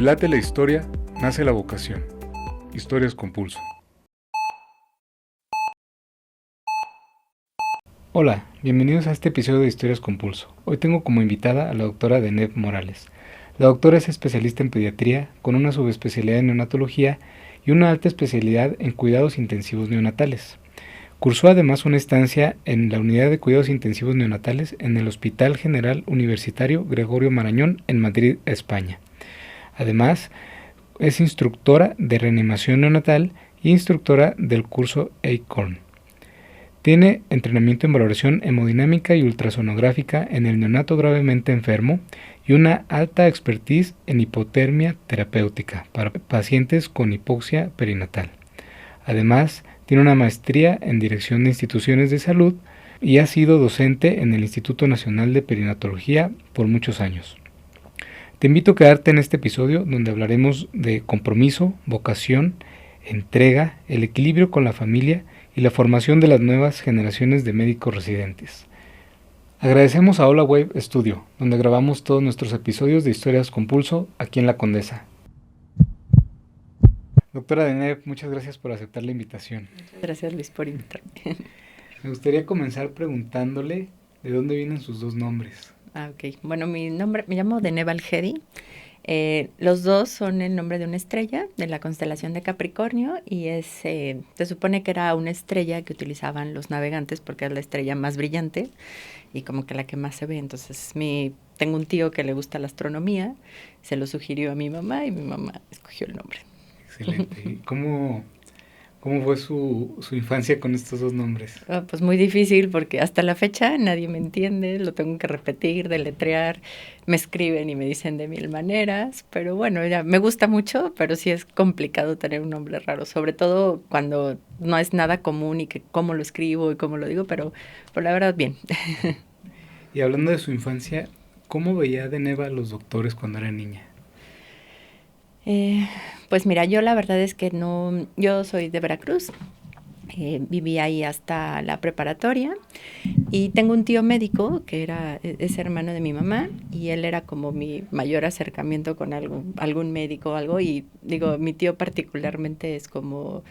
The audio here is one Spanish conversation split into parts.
late la historia, nace la vocación. Historias con pulso. Hola, bienvenidos a este episodio de Historias con Pulso. Hoy tengo como invitada a la doctora Deneb Morales. La doctora es especialista en pediatría, con una subespecialidad en neonatología y una alta especialidad en cuidados intensivos neonatales. Cursó además una estancia en la Unidad de Cuidados Intensivos Neonatales en el Hospital General Universitario Gregorio Marañón en Madrid, España. Además, es instructora de reanimación neonatal y instructora del curso ACORN. Tiene entrenamiento en valoración hemodinámica y ultrasonográfica en el neonato gravemente enfermo y una alta expertise en hipotermia terapéutica para pacientes con hipoxia perinatal. Además, tiene una maestría en dirección de instituciones de salud y ha sido docente en el Instituto Nacional de Perinatología por muchos años. Te invito a quedarte en este episodio donde hablaremos de compromiso, vocación, entrega, el equilibrio con la familia y la formación de las nuevas generaciones de médicos residentes. Agradecemos a Hola Wave Studio, donde grabamos todos nuestros episodios de Historias con Pulso aquí en La Condesa. Doctora Deneb, muchas gracias por aceptar la invitación. Muchas gracias, Luis, por invitarme. Me gustaría comenzar preguntándole de dónde vienen sus dos nombres. Ok. Bueno, mi nombre, me llamo Deneb Algedi. Los dos son el nombre de una estrella de la constelación de Capricornio y se supone que era una estrella que utilizaban los navegantes porque es la estrella más brillante y como que la que más se ve. Entonces, tengo un tío que le gusta la astronomía, se lo sugirió a mi mamá y mi mamá escogió el nombre. Excelente. ¿Y cómo fue su infancia con estos dos nombres? Pues muy difícil porque hasta la fecha nadie me entiende, lo tengo que repetir, deletrear, me escriben y me dicen de mil maneras, pero bueno, ya me gusta mucho, pero sí es complicado tener un nombre raro, sobre todo cuando no es nada común y que cómo lo escribo y cómo lo digo, pero la verdad bien. Y hablando de su infancia, ¿cómo veía Deneb a los doctores cuando era niña? Pues mira, yo la verdad es que no, yo soy de Veracruz, viví ahí hasta la preparatoria y tengo un tío médico que es hermano de mi mamá y él era como mi mayor acercamiento con algún médico o algo y digo, mi tío particularmente es como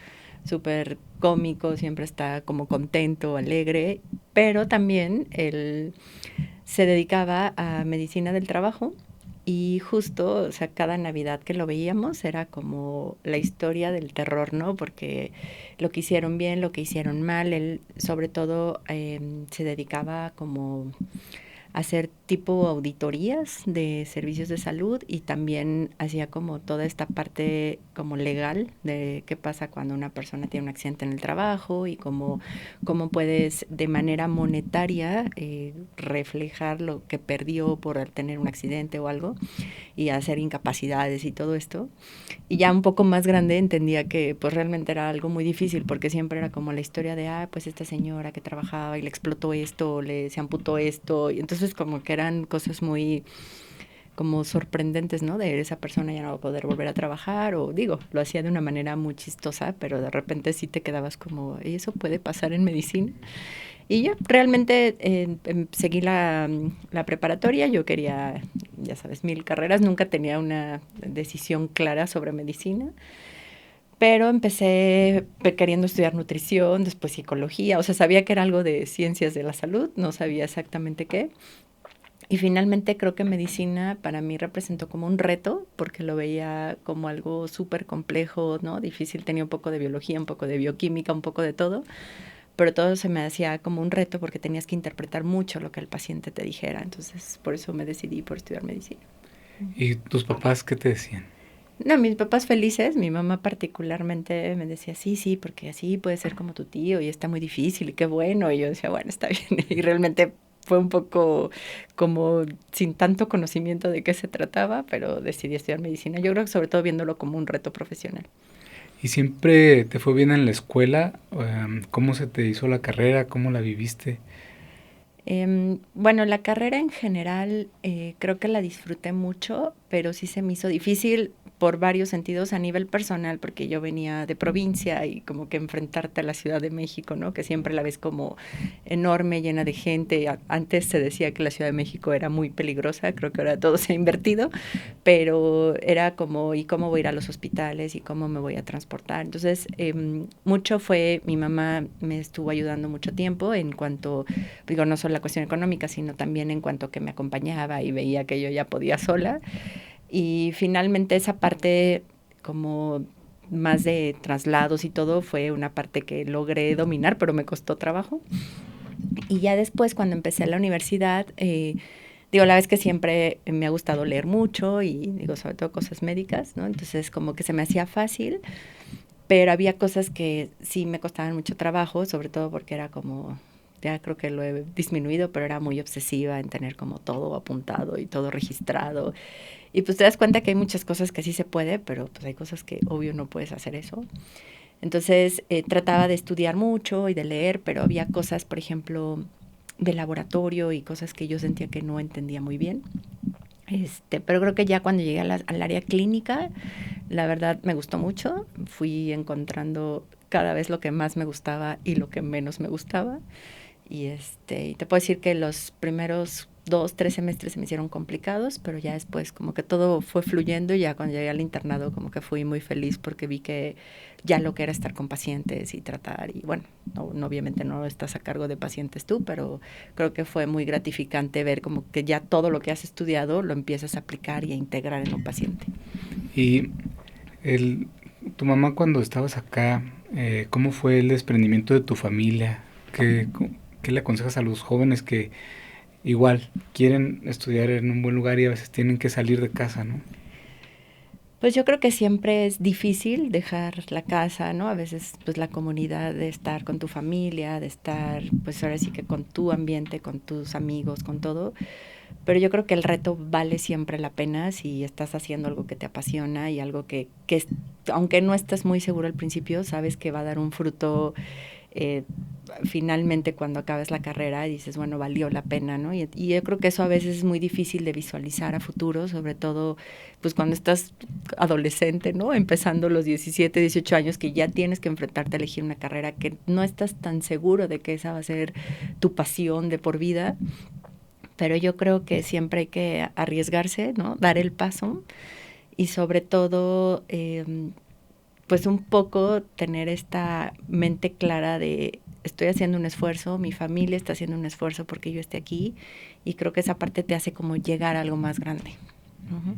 súper cómico, siempre está como contento, alegre, pero también él se dedicaba a medicina del trabajo. Y justo, o sea, cada Navidad que lo veíamos era como la historia del terror, ¿no? Porque lo que hicieron bien, lo que hicieron mal, él sobre todo se dedicaba como a hacer tipo auditorías de servicios de salud y también hacía como toda esta parte como legal de qué pasa cuando una persona tiene un accidente en el trabajo y cómo puedes de manera monetaria reflejar lo que perdió por tener un accidente o algo y hacer incapacidades y todo esto. Y ya un poco más grande entendía que pues realmente era algo muy difícil porque siempre era como la historia de, pues esta señora que trabajaba y le explotó esto, se amputó esto, y entonces como que eran cosas muy como sorprendentes, ¿no? De esa persona ya no va a poder volver a trabajar o digo, lo hacía de una manera muy chistosa, pero de repente sí te quedabas como, ¿y eso puede pasar en medicina? Y ya, realmente seguí la preparatoria, yo quería, ya sabes, 1000 carreras, nunca tenía una decisión clara sobre medicina, pero empecé queriendo estudiar nutrición, después psicología, o sea, sabía que era algo de ciencias de la salud, no sabía exactamente qué. Y finalmente creo que medicina para mí representó como un reto, porque lo veía como algo súper complejo, ¿no? Difícil, tenía un poco de biología, un poco de bioquímica, un poco de todo, pero todo se me hacía como un reto porque tenías que interpretar mucho lo que el paciente te dijera. Entonces, por eso me decidí por estudiar medicina. ¿Y tus papás qué te decían? No, mis papás felices, mi mamá particularmente me decía, sí, porque así puede ser como tu tío y está muy difícil y qué bueno. Y yo decía, bueno, está bien. Y realmente fue un poco como sin tanto conocimiento de qué se trataba, pero decidí estudiar medicina. Yo creo que sobre todo viéndolo como un reto profesional. ¿Y siempre te fue bien en la escuela? ¿Cómo se te hizo la carrera? ¿Cómo la viviste? Bueno, la carrera en general creo que la disfruté mucho, pero sí se me hizo difícil por varios sentidos a nivel personal, porque yo venía de provincia y como que enfrentarte a la Ciudad de México, ¿no? Que siempre la ves como enorme, llena de gente. Antes se decía que la Ciudad de México era muy peligrosa, creo que ahora todo se ha invertido, pero era como, ¿y cómo voy a ir a los hospitales? ¿Y cómo me voy a transportar? Entonces, mucho fue, mi mamá me estuvo ayudando mucho tiempo en cuanto, digo, no solo la cuestión económica, sino también en cuanto que me acompañaba y veía que yo ya podía sola. Y finalmente esa parte como más de traslados y todo fue una parte que logré dominar, pero me costó trabajo. Y ya después, cuando empecé la universidad, digo, la vez que siempre me ha gustado leer mucho y digo, sobre todo cosas médicas, ¿no? Entonces como que se me hacía fácil, pero había cosas que sí me costaban mucho trabajo, sobre todo porque era como, ya creo que lo he disminuido, pero era muy obsesiva en tener como todo apuntado y todo registrado. Y pues te das cuenta que hay muchas cosas que sí se puede, pero pues hay cosas que obvio no puedes hacer eso. Entonces trataba de estudiar mucho y de leer, pero había cosas, por ejemplo, de laboratorio y cosas que yo sentía que no entendía muy bien. Pero creo que ya cuando llegué al área clínica, la verdad me gustó mucho. Fui encontrando cada vez lo que más me gustaba y lo que menos me gustaba. Y te puedo decir que los primeros 2, 3 semestres se me hicieron complicados, pero ya después como que todo fue fluyendo y ya cuando llegué al internado como que fui muy feliz porque vi que ya lo que era estar con pacientes y tratar y bueno, no, obviamente no estás a cargo de pacientes tú, pero creo que fue muy gratificante ver como que ya todo lo que has estudiado lo empiezas a aplicar y a integrar en un paciente. Y el, tu mamá cuando estabas acá, ¿cómo fue el desprendimiento de tu familia? ¿Qué le aconsejas a los jóvenes que igual quieren estudiar en un buen lugar y a veces tienen que salir de casa, ¿no? Pues yo creo que siempre es difícil dejar la casa, ¿no? A veces pues la comunidad de estar con tu familia, de estar pues ahora sí que con tu ambiente, con tus amigos, con todo. Pero yo creo que el reto vale siempre la pena si estás haciendo algo que te apasiona y algo que aunque no estés muy seguro al principio, sabes que va a dar un fruto eh, finalmente cuando acabes la carrera y dices, bueno, valió la pena, ¿no? Y yo creo que eso a veces es muy difícil de visualizar a futuro, sobre todo pues cuando estás adolescente, ¿no? Empezando los 17, 18 años, que ya tienes que enfrentarte a elegir una carrera que no estás tan seguro de que esa va a ser tu pasión de por vida. Pero yo creo que siempre hay que arriesgarse, ¿no? Dar el paso y sobre todo pues un poco tener esta mente clara de estoy haciendo un esfuerzo, mi familia está haciendo un esfuerzo porque yo esté aquí y creo que esa parte te hace como llegar a algo más grande. Uh-huh.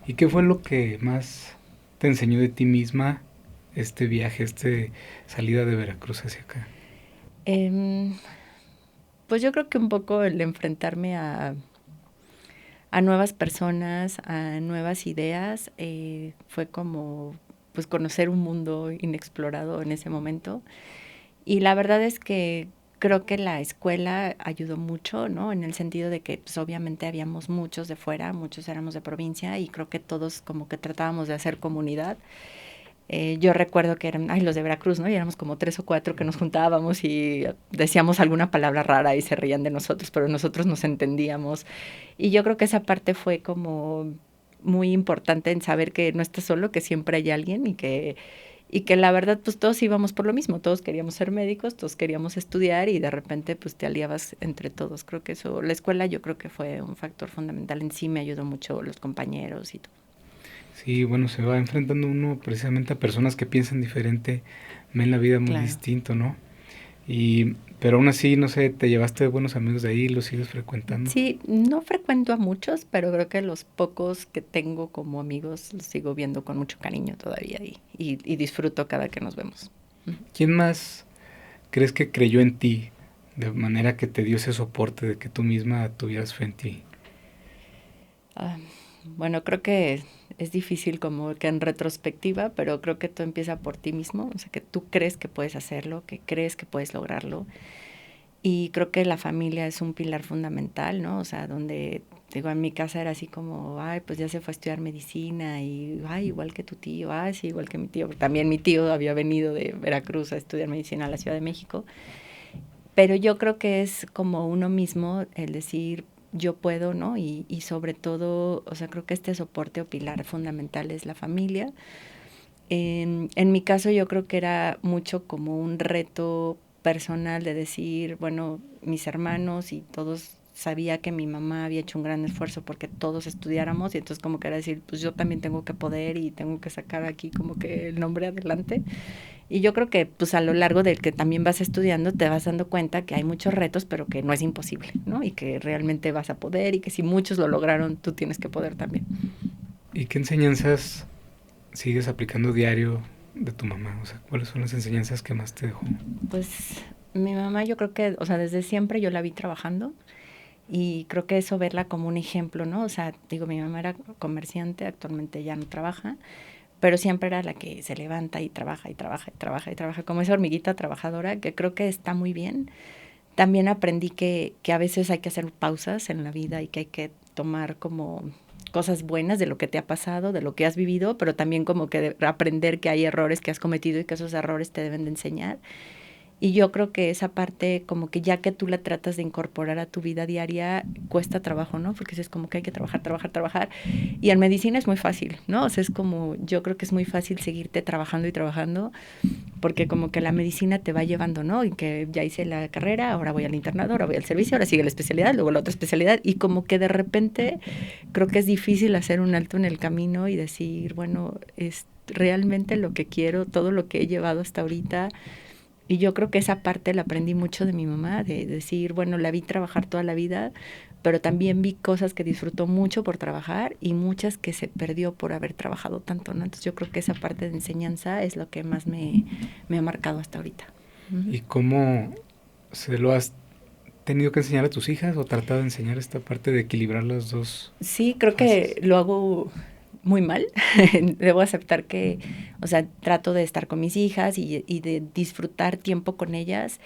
¿Y qué fue lo que más te enseñó de ti misma este viaje, salida de Veracruz hacia acá? Eh, pues yo creo que un poco el enfrentarme a nuevas personas, a nuevas ideas, fue como pues conocer un mundo inexplorado en ese momento. Y la verdad es que creo que la escuela ayudó mucho, ¿no? En el sentido de que, pues, obviamente habíamos muchos de fuera, muchos éramos de provincia y creo que todos como que tratábamos de hacer comunidad. Yo recuerdo que eran, ay, los de Veracruz, ¿no? Y éramos como 3 o 4 que nos juntábamos y decíamos alguna palabra rara y se reían de nosotros, pero nosotros nos entendíamos. Y yo creo que esa parte fue como muy importante en saber que no estás solo, que siempre hay alguien y que la verdad pues todos íbamos por lo mismo, todos queríamos ser médicos, todos queríamos estudiar y de repente pues te aliabas entre todos. Creo que eso, la escuela yo creo que fue un factor fundamental en sí, me ayudó mucho los compañeros y todo. Sí, bueno, se va enfrentando uno precisamente a personas que piensan diferente, ven la vida muy Claro. distinto, ¿no? Pero aún así, no sé, te llevaste buenos amigos de ahí, los sigues frecuentando. Sí, no frecuento a muchos, pero creo que los pocos que tengo como amigos los sigo viendo con mucho cariño todavía y disfruto cada que nos vemos. ¿Quién más crees que creyó en ti de manera que te dio ese soporte de que tú misma tuvieras fe en ti? Ah, bueno, creo que es difícil como que en retrospectiva, pero creo que todo empieza por ti mismo, o sea, que tú crees que puedes hacerlo, que crees que puedes lograrlo. Y creo que la familia es un pilar fundamental, ¿no? O sea, donde, digo, en mi casa era así como, ay, pues ya se fue a estudiar medicina y, ay, igual que tu tío, ay, sí, igual que mi tío. Porque también mi tío había venido de Veracruz a estudiar medicina a la Ciudad de México. Pero yo creo que es como uno mismo el decir, yo puedo, ¿no? Y sobre todo, o sea, creo que este soporte o pilar fundamental es la familia. En mi caso yo creo que era mucho como un reto personal de decir, bueno, mis hermanos y todos sabía que mi mamá había hecho un gran esfuerzo porque todos estudiáramos y entonces como que era decir, pues yo también tengo que poder y tengo que sacar aquí como que el nombre adelante. Y yo creo que pues a lo largo del que también vas estudiando te vas dando cuenta que hay muchos retos, pero que no es imposible, ¿no? Y que realmente vas a poder y que si muchos lo lograron, tú tienes que poder también. ¿Y qué enseñanzas sigues aplicando diario de tu mamá? O sea, ¿cuáles son las enseñanzas que más te dejó? Pues mi mamá yo creo que, o sea, desde siempre yo la vi trabajando y creo que eso verla como un ejemplo, ¿no? O sea, digo, mi mamá era comerciante, actualmente ya no trabaja, pero siempre era la que se levanta y trabaja y trabaja y trabaja y trabaja, como esa hormiguita trabajadora, que creo que está muy bien. También aprendí que a veces hay que hacer pausas en la vida y que hay que tomar como cosas buenas de lo que te ha pasado, de lo que has vivido, pero también como que aprender que hay errores que has cometido y que esos errores te deben de enseñar. Y yo creo que esa parte, como que ya que tú la tratas de incorporar a tu vida diaria, cuesta trabajo, ¿no? Porque es como que hay que trabajar, trabajar, trabajar. Y en medicina es muy fácil, ¿no? O sea, es como, yo creo que es muy fácil seguirte trabajando y trabajando, porque como que la medicina te va llevando, ¿no? Y que ya hice la carrera, ahora voy al internado, ahora voy al servicio, ahora sigue la especialidad, luego la otra especialidad. Y como que de repente creo que es difícil hacer un alto en el camino y decir, bueno, es realmente lo que quiero, todo lo que he llevado hasta ahorita. Y yo creo que esa parte la aprendí mucho de mi mamá, de decir, bueno, la vi trabajar toda la vida, pero también vi cosas que disfrutó mucho por trabajar y muchas que se perdió por haber trabajado tanto, ¿no? Entonces yo creo que esa parte de enseñanza es lo que más me ha marcado hasta ahorita. ¿Y cómo se lo has tenido que enseñar a tus hijas o tratado de enseñar esta parte de equilibrar las dos Sí, creo que fases? lo hago muy mal. Debo aceptar que, o sea, trato de estar con mis hijas y de disfrutar tiempo con ellas.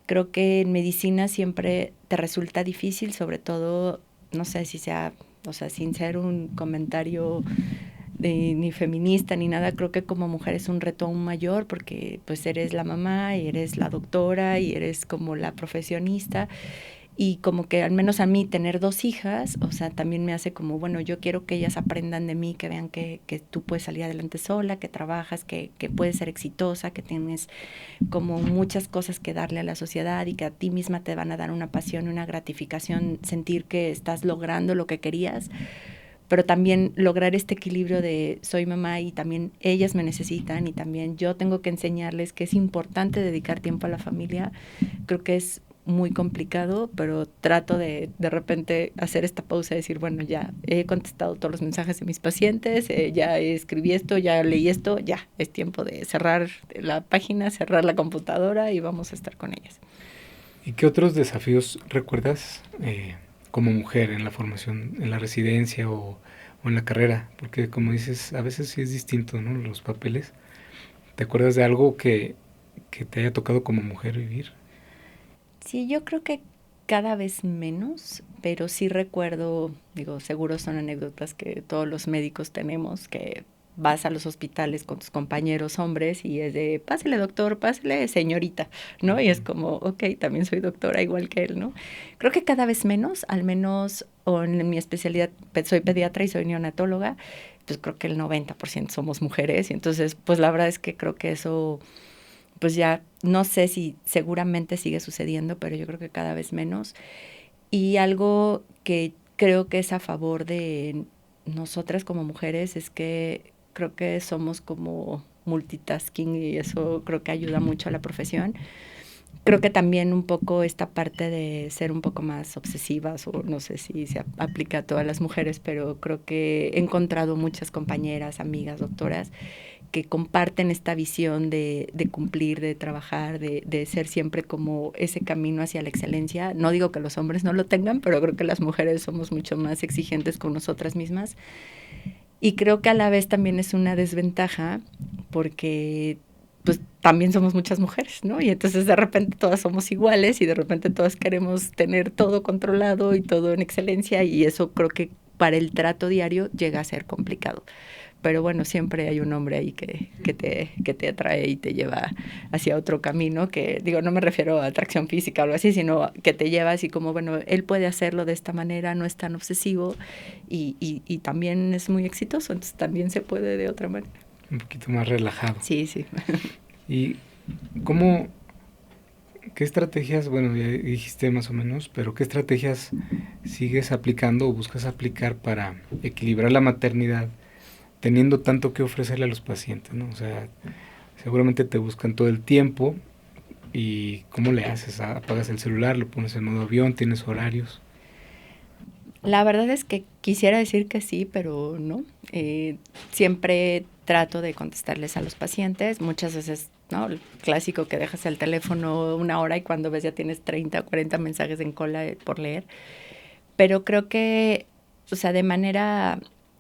Creo que en medicina siempre te resulta difícil, sobre todo, no sé si sea, o sea, sin ser un comentario ni feminista ni nada, creo que como mujer es un reto aún mayor porque pues eres la mamá y eres la doctora y eres como la profesionista y como que al menos a mí tener dos hijas, o sea, también me hace como, bueno, yo quiero que ellas aprendan de mí, que vean que tú puedes salir adelante sola, que trabajas, que puedes ser exitosa, que tienes como muchas cosas que darle a la sociedad y que a ti misma te van a dar una pasión, una gratificación, sentir que estás logrando lo que querías, pero también lograr este equilibrio de soy mamá y también ellas me necesitan y también yo tengo que enseñarles que es importante dedicar tiempo a la familia. Creo que es muy complicado, pero trato de repente hacer esta pausa y decir, bueno, ya he contestado todos los mensajes de mis pacientes, ya escribí esto, ya leí esto, ya es tiempo de cerrar la página, cerrar la computadora y vamos a estar con ellas. ¿Y qué otros desafíos recuerdas como mujer en la formación, en la residencia o en la carrera? Porque como dices, a veces sí es distinto, ¿no? Los papeles. ¿Te acuerdas de algo que te haya tocado como mujer vivir? Sí, yo creo que cada vez menos, pero sí recuerdo, digo, seguro son anécdotas que todos los médicos tenemos, que vas a los hospitales con tus compañeros hombres y es de, pásale doctor, pásale señorita, ¿no? Y es como, ok, también soy doctora igual que él, ¿no? Creo que cada vez menos, al menos, o en mi especialidad, soy pediatra y soy neonatóloga, pues creo que el 90% somos mujeres y entonces, pues la verdad es que creo que eso pues ya no sé si seguramente sigue sucediendo, pero yo creo que cada vez menos. Y algo que creo que es a favor de nosotras como mujeres es que creo que somos como multitasking y eso creo que ayuda mucho a la profesión. Creo que también un poco esta parte de ser un poco más obsesivas, o no sé si se aplica a todas las mujeres, pero creo que he encontrado muchas compañeras, amigas, doctoras, que comparten esta visión de cumplir, de trabajar, de ser siempre como ese camino hacia la excelencia. No digo que los hombres no lo tengan, pero creo que las mujeres somos mucho más exigentes con nosotras mismas. Y creo que a la vez también es una desventaja porque pues también somos muchas mujeres, ¿no? Y entonces de repente todas somos iguales y de repente todas queremos tener todo controlado y todo en excelencia y eso creo que para el trato diario llega a ser complicado. pero bueno, siempre hay un hombre ahí que te atrae y te lleva hacia otro camino, que digo, no me refiero a atracción física o algo así, sino que te lleva así como, bueno, él puede hacerlo de esta manera, no es tan obsesivo y también es muy exitoso, entonces también se puede de otra manera. Un poquito más relajado. Sí, sí. ¿Y cómo, qué estrategias, bueno, ya dijiste más o menos, pero qué estrategias sigues aplicando o buscas aplicar para equilibrar la maternidad teniendo tanto que ofrecerle a los pacientes, ¿no? O sea, seguramente te buscan todo el tiempo y ¿cómo le haces? ¿Apagas el celular, lo pones en modo avión, tienes horarios? La verdad es que quisiera decir que sí, pero no. Siempre trato de contestarles a los pacientes. Muchas veces, ¿no? El clásico que dejas el teléfono una hora y cuando ves ya tienes 30 o 40 mensajes en cola por leer. Pero creo que, o sea, de manera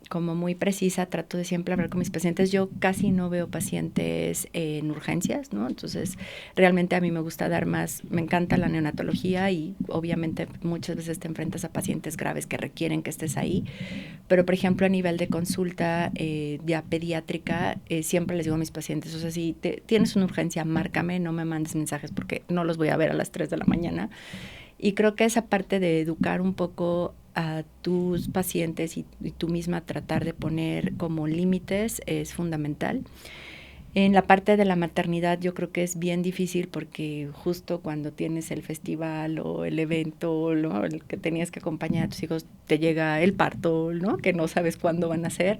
como muy precisa, trato de siempre hablar con mis pacientes. Yo casi no veo pacientes en urgencias, ¿no? Entonces, realmente a mí me gusta dar más, me encanta la neonatología y obviamente muchas veces te enfrentas a pacientes graves que requieren que estés ahí. Pero, por ejemplo, a nivel de consulta ya pediátrica, siempre les digo a mis pacientes, o sea, si tienes una urgencia, márcame, no me mandes mensajes porque no los voy a ver a las 3 de la mañana. Y creo que esa parte de educar un poco a tus pacientes y tú misma tratar de poner como límites es fundamental. En la parte de la maternidad yo creo que es bien difícil porque justo cuando tienes el festival o el evento, ¿no? El que tenías que acompañar a tus hijos, te llega el parto, ¿no? Que no sabes cuándo van a ser.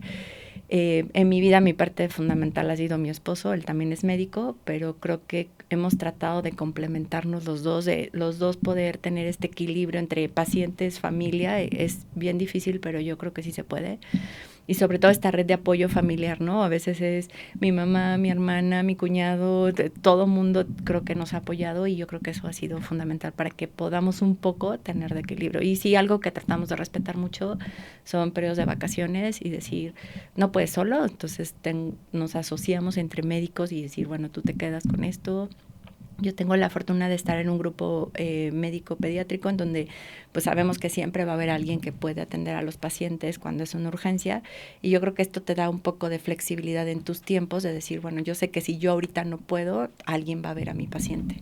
En mi vida mi parte fundamental ha sido mi esposo, él también es médico, pero creo que hemos tratado de complementarnos de los dos poder tener este equilibrio entre pacientes, familia. Es bien difícil, pero yo creo que sí se puede. Y sobre todo esta red de apoyo familiar, ¿no? A veces es mi mamá, mi hermana, mi cuñado, todo mundo creo que nos ha apoyado y yo creo que eso ha sido fundamental para que podamos un poco tener de equilibrio. Y sí, algo que tratamos de respetar mucho son periodos de vacaciones y decir, no puedes solo, entonces nos asociamos entre médicos y decir, bueno, tú te quedas con esto. Yo tengo la fortuna de estar en un grupo médico pediátrico en donde pues sabemos que siempre va a haber alguien que puede atender a los pacientes cuando es una urgencia y yo creo que esto te da un poco de flexibilidad en tus tiempos de decir, bueno, yo sé que si yo ahorita no puedo, alguien va a ver a mi paciente.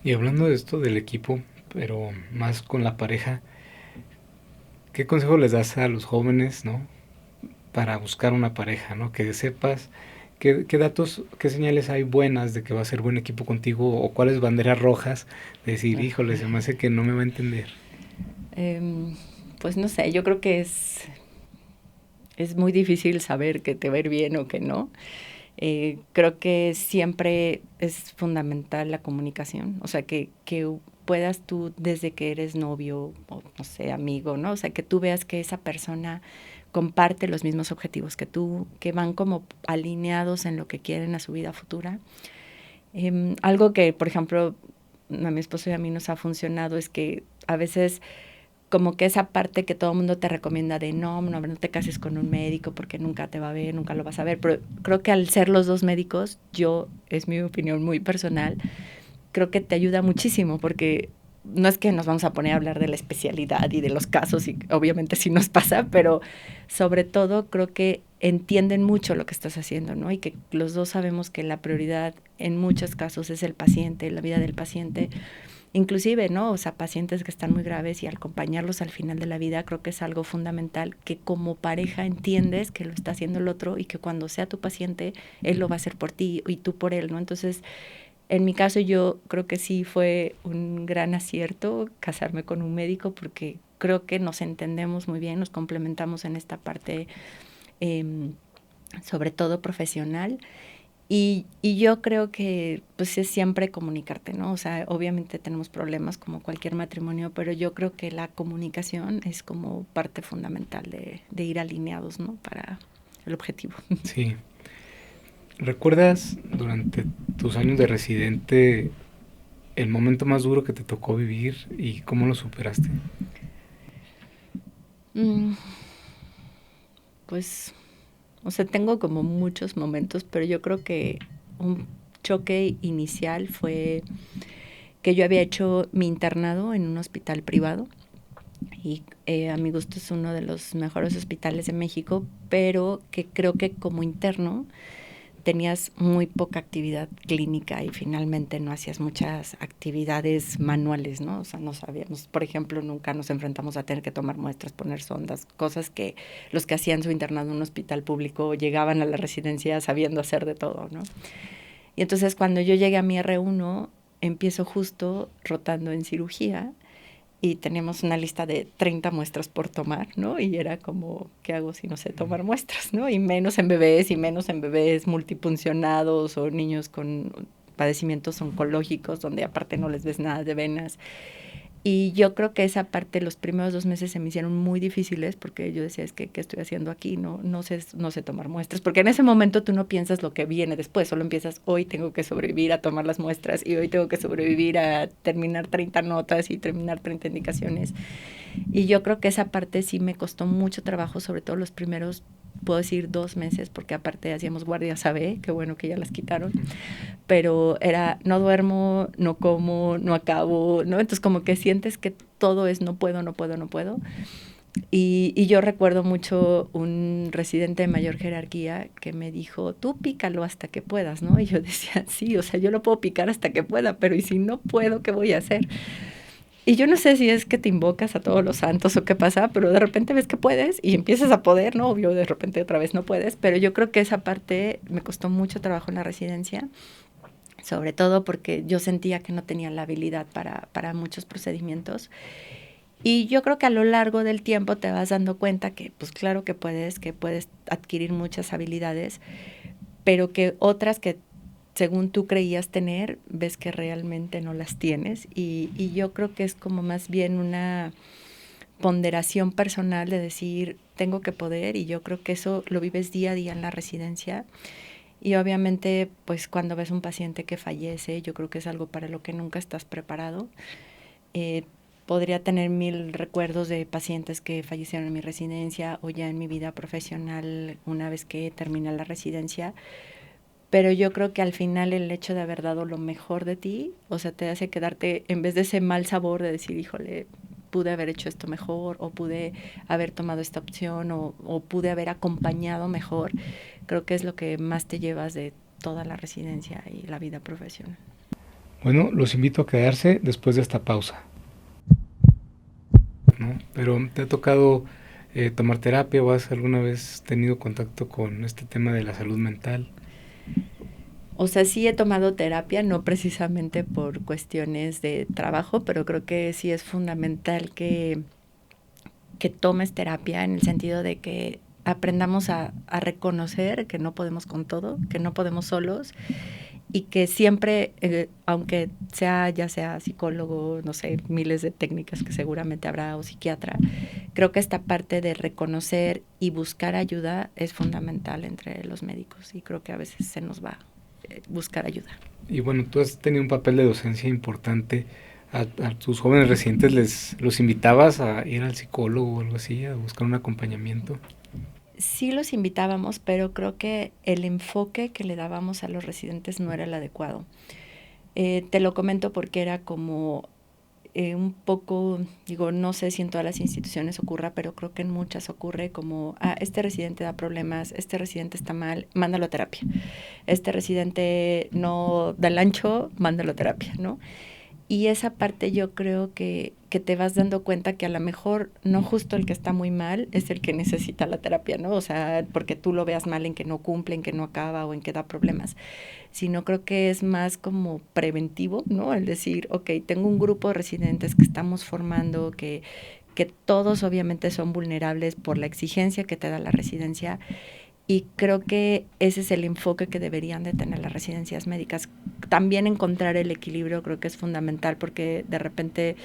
Y hablando de esto del equipo, pero más con la pareja, ¿qué consejo les das a los jóvenes, ¿no? Para buscar una pareja, ¿no? Que sepas qué datos, qué señales hay buenas de que va a ser buen equipo contigo o cuáles banderas rojas de decir, híjole, se me hace que no me va a entender. Pues no sé, yo creo que es muy difícil saber que te va a ir bien o que no. Creo que siempre es fundamental la comunicación, o sea, que puedas tú desde que eres novio o no sé, amigo, ¿no? O sea, que tú veas que esa persona comparte los mismos objetivos que tú, que van como alineados en lo que quieren a su vida futura. Algo que, por ejemplo, a mi esposo y a mí nos ha funcionado es que a veces como que esa parte que todo el mundo te recomienda de no te cases con un médico porque nunca te va a ver, nunca lo vas a ver, pero creo que al ser los dos médicos, es mi opinión muy personal, creo que te ayuda muchísimo porque no es que nos vamos a poner a hablar de la especialidad y de los casos, y obviamente sí nos pasa, pero sobre todo creo que entienden mucho lo que estás haciendo, ¿no? Y que los dos sabemos que la prioridad en muchos casos es el paciente, la vida del paciente. Inclusive, ¿no? O sea, pacientes que están muy graves y acompañarlos al final de la vida creo que es algo fundamental que como pareja entiendes que lo está haciendo el otro y que cuando sea tu paciente, él lo va a hacer por ti y tú por él, ¿no? Entonces, en mi caso yo creo que sí fue un gran acierto casarme con un médico porque creo que nos entendemos muy bien, nos complementamos en esta parte, sobre todo profesional. Y yo creo que pues es siempre comunicarte, ¿no? O sea, obviamente tenemos problemas como cualquier matrimonio, pero yo creo que la comunicación es como parte fundamental de ir alineados, ¿no? Para el objetivo. Sí. ¿Recuerdas durante tus años de residente el momento más duro que te tocó vivir y cómo lo superaste? Pues, o sea, tengo como muchos momentos, pero yo creo que un choque inicial fue que yo había hecho mi internado en un hospital privado y a mi gusto es uno de los mejores hospitales de México, pero que creo que como interno tenías muy poca actividad clínica y finalmente no hacías muchas actividades manuales, ¿no? O sea, no sabíamos, por ejemplo, nunca nos enfrentamos a tener que tomar muestras, poner sondas, cosas que los que hacían su internado en un hospital público llegaban a la residencia sabiendo hacer de todo, ¿no? Y entonces cuando yo llegué a mi R1, empiezo justo rotando en cirugía y teníamos una lista de 30 muestras por tomar, ¿no? Y era como, ¿qué hago si no sé tomar muestras, ¿no? Y menos en bebés multipuncionados o niños con padecimientos oncológicos, donde aparte no les ves nada de venas. Y yo creo que esa parte, los primeros 2 meses se me hicieron muy difíciles porque yo decía, es que, ¿qué estoy haciendo aquí? No sé tomar muestras, porque en ese momento tú no piensas lo que viene después, solo empiezas, hoy tengo que sobrevivir a tomar las muestras y hoy tengo que sobrevivir a terminar 30 notas y terminar 30 indicaciones. Y yo creo que esa parte sí me costó mucho trabajo, sobre todo los primeros, puedo decir 2 meses, porque aparte hacíamos guardias AB, qué bueno que ya las quitaron, pero era, no duermo, no como, no acabo, ¿no? Entonces como que sientes que todo es no puedo, no puedo, no puedo. Y yo recuerdo mucho un residente de mayor jerarquía que me dijo, tú pícalo hasta que puedas, ¿no? Y yo decía, sí, o sea, yo lo puedo picar hasta que pueda, pero ¿y si no puedo, qué voy a hacer? Y yo no sé si es que te invocas a todos los santos o qué pasa, pero de repente ves que puedes y empiezas a poder, ¿no? Obvio, de repente otra vez no puedes, pero yo creo que esa parte me costó mucho trabajo en la residencia, sobre todo porque yo sentía que no tenía la habilidad para muchos procedimientos. Y yo creo que a lo largo del tiempo te vas dando cuenta que, pues claro que puedes adquirir muchas habilidades, pero que otras que según tú creías tener, ves que realmente no las tienes. Y yo creo que es como más bien una ponderación personal de decir, tengo que poder, y yo creo que eso lo vives día a día en la residencia. Y obviamente, pues cuando ves un paciente que fallece, yo creo que es algo para lo que nunca estás preparado. Eh, Podría tener 1000 recuerdos de pacientes que fallecieron en mi residencia o ya en mi vida profesional una vez que termina la residencia, pero yo creo que al final el hecho de haber dado lo mejor de ti, o sea, te hace quedarte, en vez de ese mal sabor de decir, híjole, pude haber hecho esto mejor, o pude haber tomado esta opción, o pude haber acompañado mejor, creo que es lo que más te llevas de toda la residencia y la vida profesional. Bueno, los invito a quedarse después de esta pausa, ¿no? Pero ¿te ha tocado tomar terapia o has alguna vez tenido contacto con este tema de la salud mental? O sea, sí he tomado terapia, no precisamente por cuestiones de trabajo, pero creo que sí es fundamental que tomes terapia en el sentido de que aprendamos a reconocer que no podemos con todo, que no podemos solos y que siempre, aunque sea ya sea psicólogo, no sé, miles de técnicas que seguramente habrá o psiquiatra, creo que esta parte de reconocer y buscar ayuda es fundamental entre los médicos y creo que a veces se nos va buscar ayuda. Y bueno, tú has tenido un papel de docencia importante. A tus jóvenes residentes los invitabas a ir al psicólogo o algo así, a buscar un acompañamiento. Sí los invitábamos, pero creo que el enfoque que le dábamos a los residentes no era el adecuado. Te lo comento porque era como un poco, digo, no sé si en todas las instituciones ocurra, pero creo que en muchas ocurre como, este residente da problemas, este residente está mal, mándalo a terapia. Este residente no da el ancho, mándalo a terapia, ¿no? Y esa parte yo creo que te vas dando cuenta que a lo mejor no justo el que está muy mal es el que necesita la terapia, ¿no? O sea, porque tú lo veas mal en que no cumple, en que no acaba o en que da problemas, sino creo que es más como preventivo, ¿no? El decir, ok, tengo un grupo de residentes que estamos formando, que todos obviamente son vulnerables por la exigencia que te da la residencia, y creo que ese es el enfoque que deberían de tener las residencias médicas. También encontrar el equilibrio creo que es fundamental porque de repente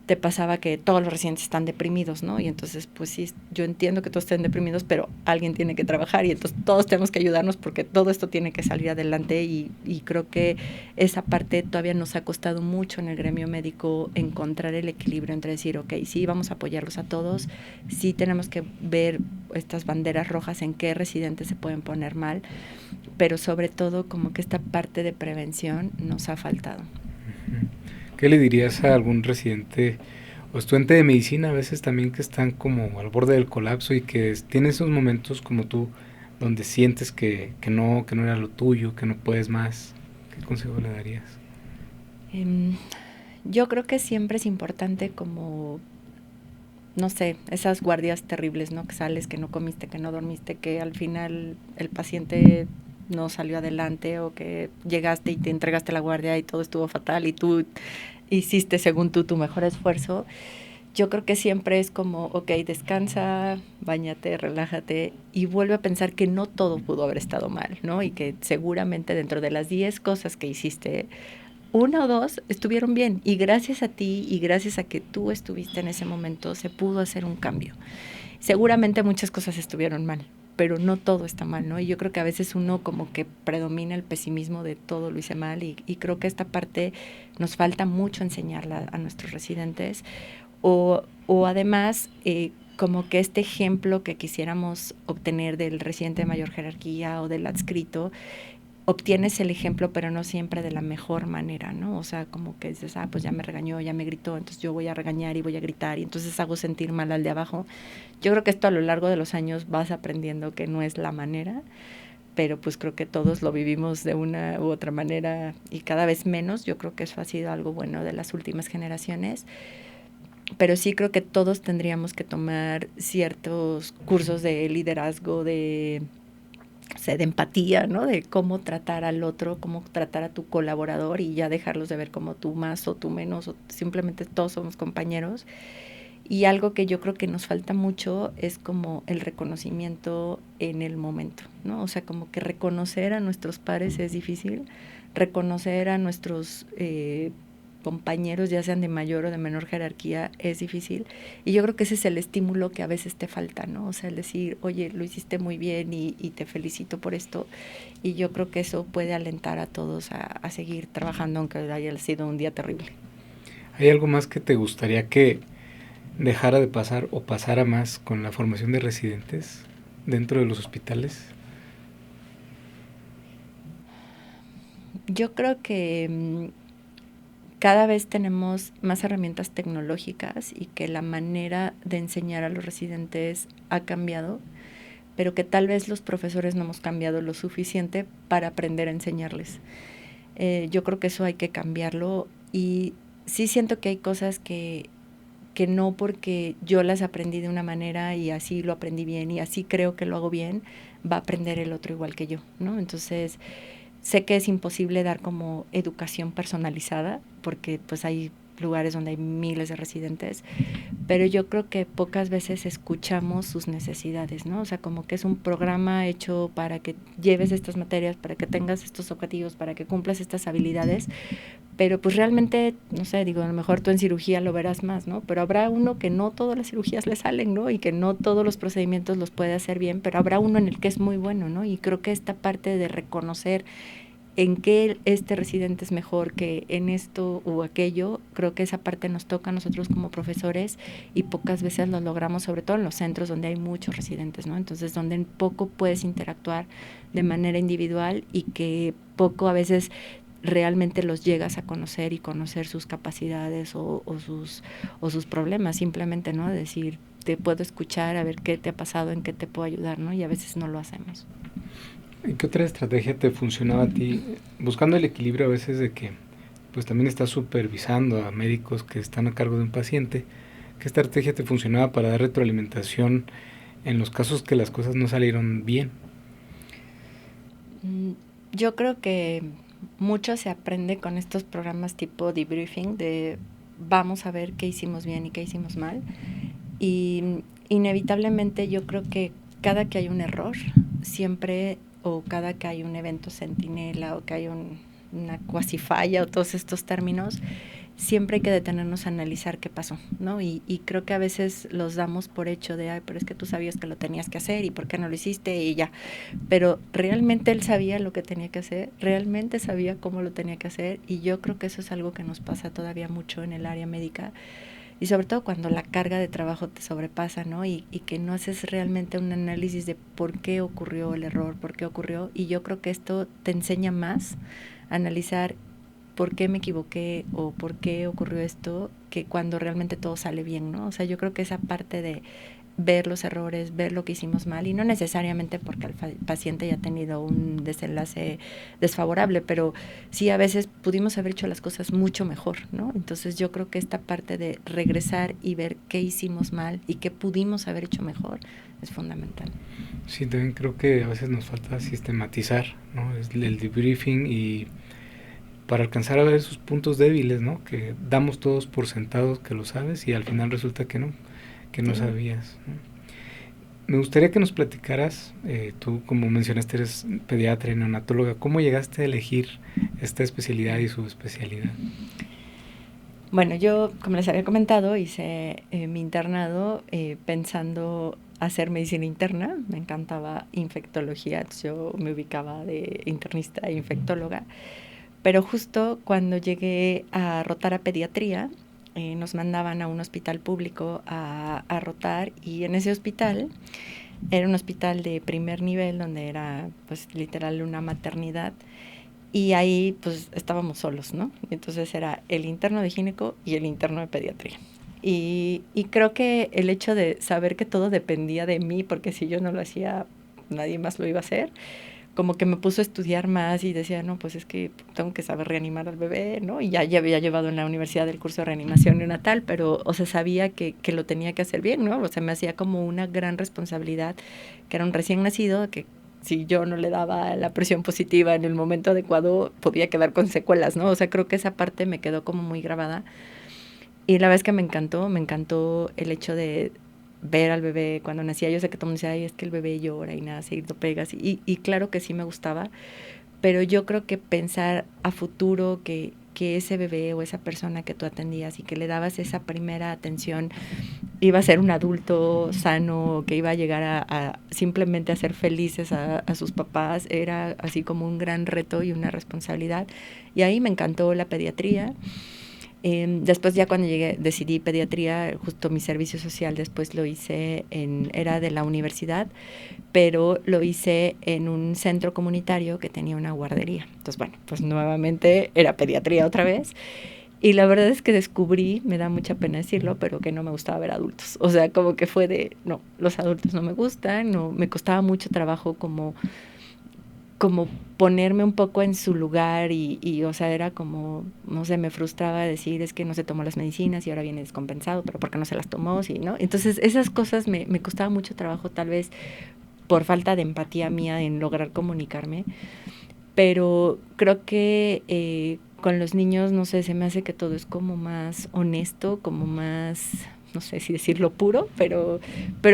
te pasaba que todos los residentes están deprimidos, ¿no? Y entonces, pues sí, yo entiendo que todos estén deprimidos, pero alguien tiene que trabajar y entonces todos tenemos que ayudarnos porque todo esto tiene que salir adelante y creo que esa parte todavía nos ha costado mucho en el gremio médico encontrar el equilibrio entre decir, ok, sí, vamos a apoyarlos a todos, sí tenemos que ver estas banderas rojas en qué residentes se pueden poner mal, pero sobre todo como que esta parte de prevención nos ha faltado. ¿Qué le dirías a algún residente o estudiante de medicina a veces también que están como al borde del colapso y que tienen esos momentos como tú donde sientes que no era lo tuyo, que no puedes más. ¿Qué consejo le darías? Em, yo creo que siempre es importante como, no sé, esas guardias terribles, ¿no? Que sales, que no comiste, que no dormiste, que al final el paciente no salió adelante o que llegaste y te entregaste la guardia y todo estuvo fatal y tú hiciste según tú tu mejor esfuerzo. Yo creo que siempre es como, ok, descansa, báñate, relájate y vuelve a pensar que no todo pudo haber estado mal, ¿no? Y que seguramente dentro de las 10 cosas que hiciste, una o dos estuvieron bien y gracias a ti y gracias a que tú estuviste en ese momento se pudo hacer un cambio. Seguramente muchas cosas estuvieron mal, pero no todo está mal, ¿no? Y yo creo que a veces uno como que predomina el pesimismo de todo lo hice mal y creo que esta parte nos falta mucho enseñarla a nuestros residentes o además como que este ejemplo que quisiéramos obtener del residente de mayor jerarquía o del adscrito, obtienes el ejemplo, pero no siempre de la mejor manera, ¿no? O sea, como que dices, pues ya me regañó, ya me gritó, entonces yo voy a regañar y voy a gritar y entonces hago sentir mal al de abajo. Yo creo que esto a lo largo de los años vas aprendiendo que no es la manera, pero pues creo que todos lo vivimos de una u otra manera y cada vez menos. Yo creo que eso ha sido algo bueno de las últimas generaciones, pero sí creo que todos tendríamos que tomar ciertos cursos de liderazgo, o sea, de empatía, ¿no? De cómo tratar al otro, cómo tratar a tu colaborador y ya dejarlos de ver como tú más o tú menos, o simplemente todos somos compañeros. Y algo que yo creo que nos falta mucho es como el reconocimiento en el momento, ¿no? O sea, como que reconocer a nuestros pares es difícil, reconocer a nuestros compañeros, ya sean de mayor o de menor jerarquía, es difícil. Y yo creo que ese es el estímulo que a veces te falta, ¿no? O sea, el decir, oye, lo hiciste muy bien y te felicito por esto. Y yo creo que eso puede alentar a todos a seguir trabajando, aunque haya sido un día terrible. ¿Hay algo más que te gustaría que dejara de pasar o pasara más con la formación de residentes dentro de los hospitales? Yo creo que cada vez tenemos más herramientas tecnológicas y que la manera de enseñar a los residentes ha cambiado, pero que tal vez los profesores no hemos cambiado lo suficiente para aprender a enseñarles. Yo creo que eso hay que cambiarlo y sí siento que hay cosas que no porque yo las aprendí de una manera y así lo aprendí bien y así creo que lo hago bien, va a aprender el otro igual que yo, ¿no? Entonces, sé que es imposible dar como educación personalizada porque pues hay lugares donde hay miles de residentes, pero yo creo que pocas veces escuchamos sus necesidades, ¿no? O sea, como que es un programa hecho para que lleves estas materias, para que tengas estos objetivos, para que cumplas estas habilidades, pero pues realmente, no sé, digo, a lo mejor tú en cirugía lo verás más, ¿no? Pero habrá uno que no todas las cirugías le salen, ¿no? Y que no todos los procedimientos los puede hacer bien, pero habrá uno en el que es muy bueno, ¿no? Y creo que esta parte de reconocer en qué este residente es mejor que en esto o aquello, creo que esa parte nos toca a nosotros como profesores y pocas veces lo logramos, sobre todo en los centros donde hay muchos residentes, ¿no? Entonces, donde poco puedes interactuar de manera individual y que poco a veces realmente los llegas a conocer y conocer sus capacidades o sus problemas, simplemente, ¿no? Decir, te puedo escuchar, a ver qué te ha pasado, en qué te puedo ayudar, ¿no? Y a veces no lo hacemos. ¿Y qué otra estrategia te funcionaba a ti? Buscando el equilibrio a veces de que pues también estás supervisando a médicos que están a cargo de un paciente. ¿Qué estrategia te funcionaba para dar retroalimentación en los casos que las cosas no salieron bien? Yo creo que mucho se aprende con estos programas tipo debriefing de vamos a ver qué hicimos bien y qué hicimos mal. Y inevitablemente yo creo que cada que hay un error, siempre, o cada que hay un evento centinela o que hay una cuasi falla o todos estos términos, siempre hay que detenernos a analizar qué pasó, ¿no? Y creo que a veces los damos por hecho de, ay, pero es que tú sabías que lo tenías que hacer y por qué no lo hiciste y ya. Pero realmente él sabía lo que tenía que hacer, realmente sabía cómo lo tenía que hacer y yo creo que eso es algo que nos pasa todavía mucho en el área médica y sobre todo cuando la carga de trabajo te sobrepasa, ¿no? Y que no haces realmente un análisis de por qué ocurrió el error, por qué ocurrió y yo creo que esto te enseña más a analizar por qué me equivoqué o por qué ocurrió esto, que cuando realmente todo sale bien, ¿no? O sea, yo creo que esa parte de ver los errores, ver lo que hicimos mal, y no necesariamente porque el paciente haya tenido un desenlace desfavorable, pero sí a veces pudimos haber hecho las cosas mucho mejor, ¿no? Entonces yo creo que esta parte de regresar y ver qué hicimos mal y qué pudimos haber hecho mejor es fundamental. Sí, también creo que a veces nos falta sistematizar, ¿no? Es el debriefing y para alcanzar a ver sus puntos débiles, ¿no? Que damos todos por sentados que lo sabes y al final resulta que no Sí. sabías, ¿no? Me gustaría que nos platicaras, tú como mencionaste eres pediatra y neonatóloga, ¿cómo llegaste a elegir esta especialidad y subespecialidad? Bueno, yo, como les había comentado, hice mi internado pensando hacer medicina interna. Me encantaba infectología, yo me ubicaba de internista e infectóloga. Pero justo cuando llegué a rotar a pediatría, nos mandaban a un hospital público a rotar, y en ese hospital era un hospital de primer nivel donde era pues literal una maternidad, y ahí pues estábamos solos, ¿no? Entonces era el interno de gineco y el interno de pediatría. Y creo que el hecho de saber que todo dependía de mí, porque si yo no lo hacía, nadie más lo iba a hacer, como que me puso a estudiar más y decía, no, pues es que tengo que saber reanimar al bebé, ¿no? Y ya había llevado en la universidad el curso de reanimación neonatal, pero, o sea, sabía que lo tenía que hacer bien, ¿no? O sea, me hacía como una gran responsabilidad, que era un recién nacido, que si yo no le daba la presión positiva en el momento adecuado, podía quedar con secuelas, ¿no? O sea, creo que esa parte me quedó como muy grabada. Y la verdad es que me encantó el hecho de ver al bebé cuando nacía. Yo sé que todo el mundo dice, ay, es que el bebé llora y nace y lo pegas. Y claro que sí me gustaba, pero yo creo que pensar a futuro que ese bebé o esa persona que tú atendías y que le dabas esa primera atención iba a ser un adulto sano, que iba a llegar a simplemente a ser felices a sus papás, era así como un gran reto y una responsabilidad. Y ahí me encantó la pediatría. Después ya cuando llegué, decidí pediatría, justo mi servicio social después lo hice era de la universidad, pero lo hice en un centro comunitario que tenía una guardería. Entonces, bueno, pues nuevamente era pediatría otra vez. Y la verdad es que descubrí, me da mucha pena decirlo, pero que no me gustaba ver adultos. O sea, como que fue de, no, los adultos no me gustan, no, me costaba mucho trabajo como ponerme un poco en su lugar y, o sea, era como, no sé, me frustraba decir, es que no se tomó las medicinas y ahora viene descompensado, pero ¿por qué no se las tomó? Sí, ¿no? Entonces, esas cosas me costaba mucho trabajo, tal vez por falta de empatía mía en lograr comunicarme, pero creo que con los niños, no sé, se me hace que todo es como más honesto, como más, no sé si decirlo puro, pero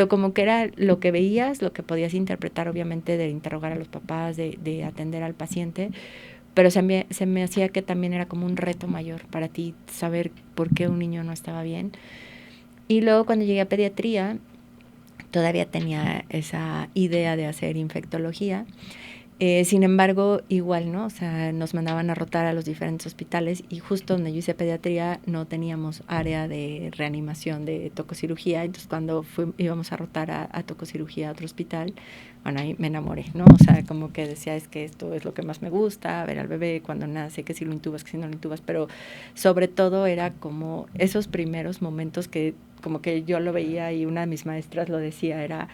como que era lo que veías, lo que podías interpretar, obviamente, de interrogar a los papás, de atender al paciente, pero se me hacía que también era como un reto mayor para ti saber por qué un niño no estaba bien. Y luego cuando llegué a pediatría, todavía tenía esa idea de hacer infectología. Sin embargo, igual, ¿no? O sea, nos mandaban a rotar a los diferentes hospitales, y justo donde yo hice pediatría no teníamos área de reanimación de tococirugía. Entonces, cuando íbamos a rotar a tococirugía a otro hospital, bueno, ahí me enamoré, ¿no? O sea, como que decía, es que esto es lo que más me gusta, ver al bebé cuando nace, que si lo intubas, que si no lo intubas, pero sobre todo era como esos primeros momentos que como que yo lo veía, y una de mis maestras lo decía, era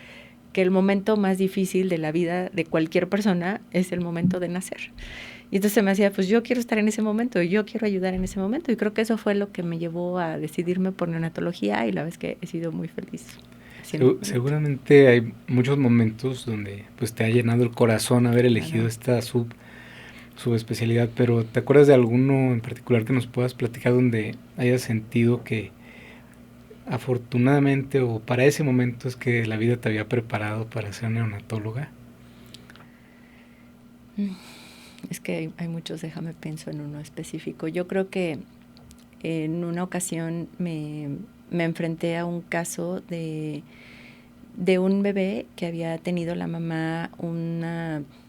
que el momento más difícil de la vida de cualquier persona es el momento de nacer. Y entonces me hacía, pues yo quiero estar en ese momento, yo quiero ayudar en ese momento, y creo que eso fue lo que me llevó a decidirme por neonatología, y la vez que he sido muy feliz haciendo Seguramente hay muchos momentos donde pues te ha llenado el corazón haber elegido claro. esta subespecialidad, pero ¿te acuerdas de alguno en particular que nos puedas platicar donde hayas sentido que afortunadamente o para ese momento es que la vida te había preparado para ser neonatóloga? Es que hay muchos, déjame pienso en uno específico. Yo creo que en una ocasión me enfrenté a un caso de un bebé que había tenido la mamá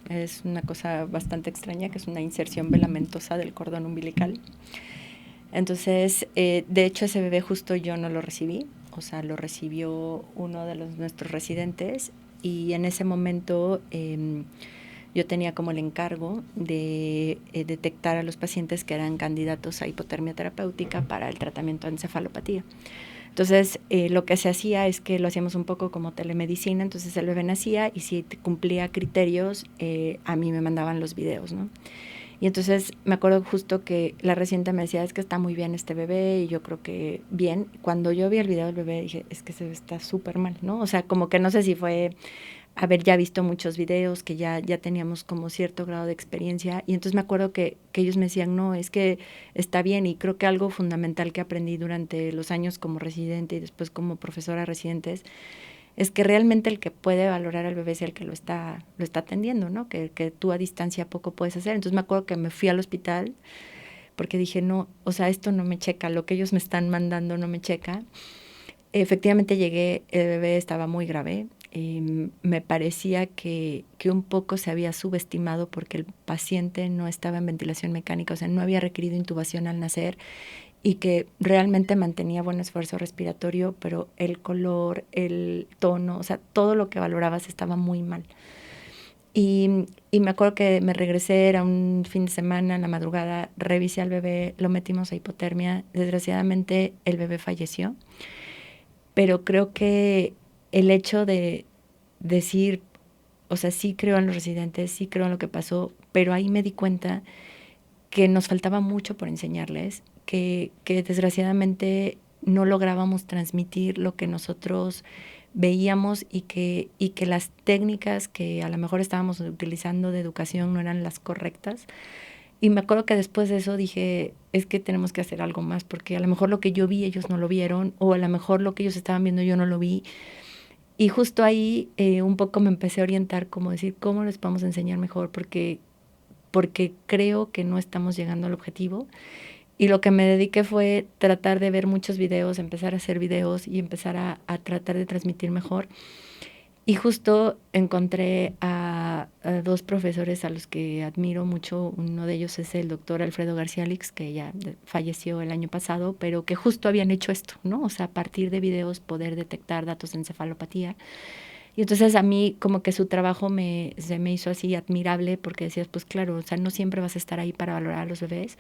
es una cosa bastante extraña, que es una inserción velamentosa del cordón umbilical. Entonces, de hecho, ese bebé justo yo no lo recibí, o sea, lo recibió uno de nuestros residentes, y en ese momento yo tenía como el encargo de detectar a los pacientes que eran candidatos a hipotermia terapéutica para el tratamiento de encefalopatía. Entonces, lo que se hacía es que lo hacíamos un poco como telemedicina, entonces el bebé nacía y si cumplía criterios, a mí me mandaban los videos, ¿no? Y entonces me acuerdo justo que la residente me decía, es que está muy bien este bebé, y yo creo que bien. Cuando yo vi el video del bebé dije, es que se está súper mal, ¿no? O sea, como que no sé si fue haber ya visto muchos videos, que ya teníamos como cierto grado de experiencia, y entonces me acuerdo que ellos me decían, no, es que está bien, y creo que algo fundamental que aprendí durante los años como residente y después como profesora de residentes, es que realmente el que puede valorar al bebé es el que lo está atendiendo, ¿no? Que tú a distancia poco puedes hacer. Entonces me acuerdo que me fui al hospital porque dije, no, o sea, esto no me checa, lo que ellos me están mandando no me checa. Efectivamente llegué, el bebé estaba muy grave. Me parecía que un poco se había subestimado porque el paciente no estaba en ventilación mecánica, o sea, no había requerido intubación al nacer, y que realmente mantenía buen esfuerzo respiratorio, pero el color, el tono, o sea, todo lo que valorabas estaba muy mal. Y me acuerdo que me regresé, era un fin de semana, en la madrugada, revisé al bebé, lo metimos a hipotermia. Desgraciadamente el bebé falleció, pero creo que el hecho de decir, o sea, sí creo en los residentes, sí creo en lo que pasó, pero ahí me di cuenta que nos faltaba mucho por enseñarles, que desgraciadamente no lográbamos transmitir lo que nosotros veíamos, y que las técnicas que a lo mejor estábamos utilizando de educación no eran las correctas. Y me acuerdo que después de eso dije, es que tenemos que hacer algo más, porque a lo mejor lo que yo vi ellos no lo vieron, o a lo mejor lo que ellos estaban viendo yo no lo vi. Y justo ahí un poco me empecé a orientar, como decir, ¿cómo les podemos enseñar mejor? Porque creo que no estamos llegando al objetivo. Y lo que me dediqué fue tratar de ver muchos videos, empezar a hacer videos y empezar a tratar de transmitir mejor. Y justo encontré a dos profesores a los que admiro mucho. Uno de ellos es el doctor Alfredo García Lix, que ya falleció el año pasado, pero que justo habían hecho esto, ¿no? O sea, a partir de videos poder detectar datos de encefalopatía. Y entonces a mí como que su trabajo se me hizo así admirable, porque decías, pues claro, o sea, no siempre vas a estar ahí para valorar a los bebés,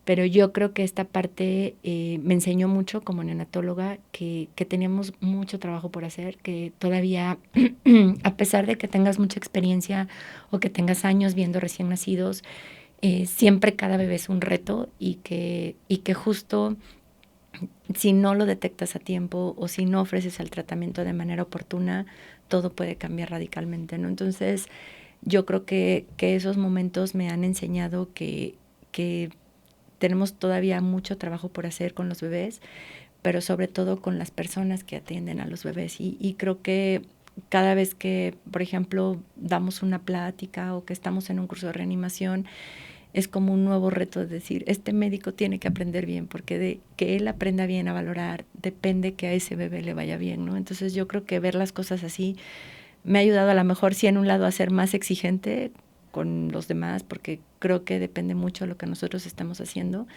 pero yo creo que esta parte me enseñó mucho como neonatóloga, que teníamos mucho trabajo por hacer, que todavía, a pesar de que tengas mucha experiencia o que tengas años viendo recién nacidos, siempre cada bebé es un reto, y que justo si no lo detectas a tiempo o si no ofreces el tratamiento de manera oportuna, todo puede cambiar radicalmente, ¿no? Entonces, yo creo que esos momentos me han enseñado que tenemos todavía mucho trabajo por hacer con los bebés, pero sobre todo con las personas que atienden a los bebés. Y creo que cada vez que, por ejemplo, damos una plática o que estamos en un curso de reanimación, es como un nuevo reto de decir, este médico tiene que aprender bien, porque de que él aprenda bien a valorar, depende que a ese bebé le vaya bien, ¿no? Entonces yo creo que ver las cosas así me ha ayudado a lo mejor sí en un lado a ser más exigente con los demás, porque creo que depende mucho de lo que nosotros estamos haciendo,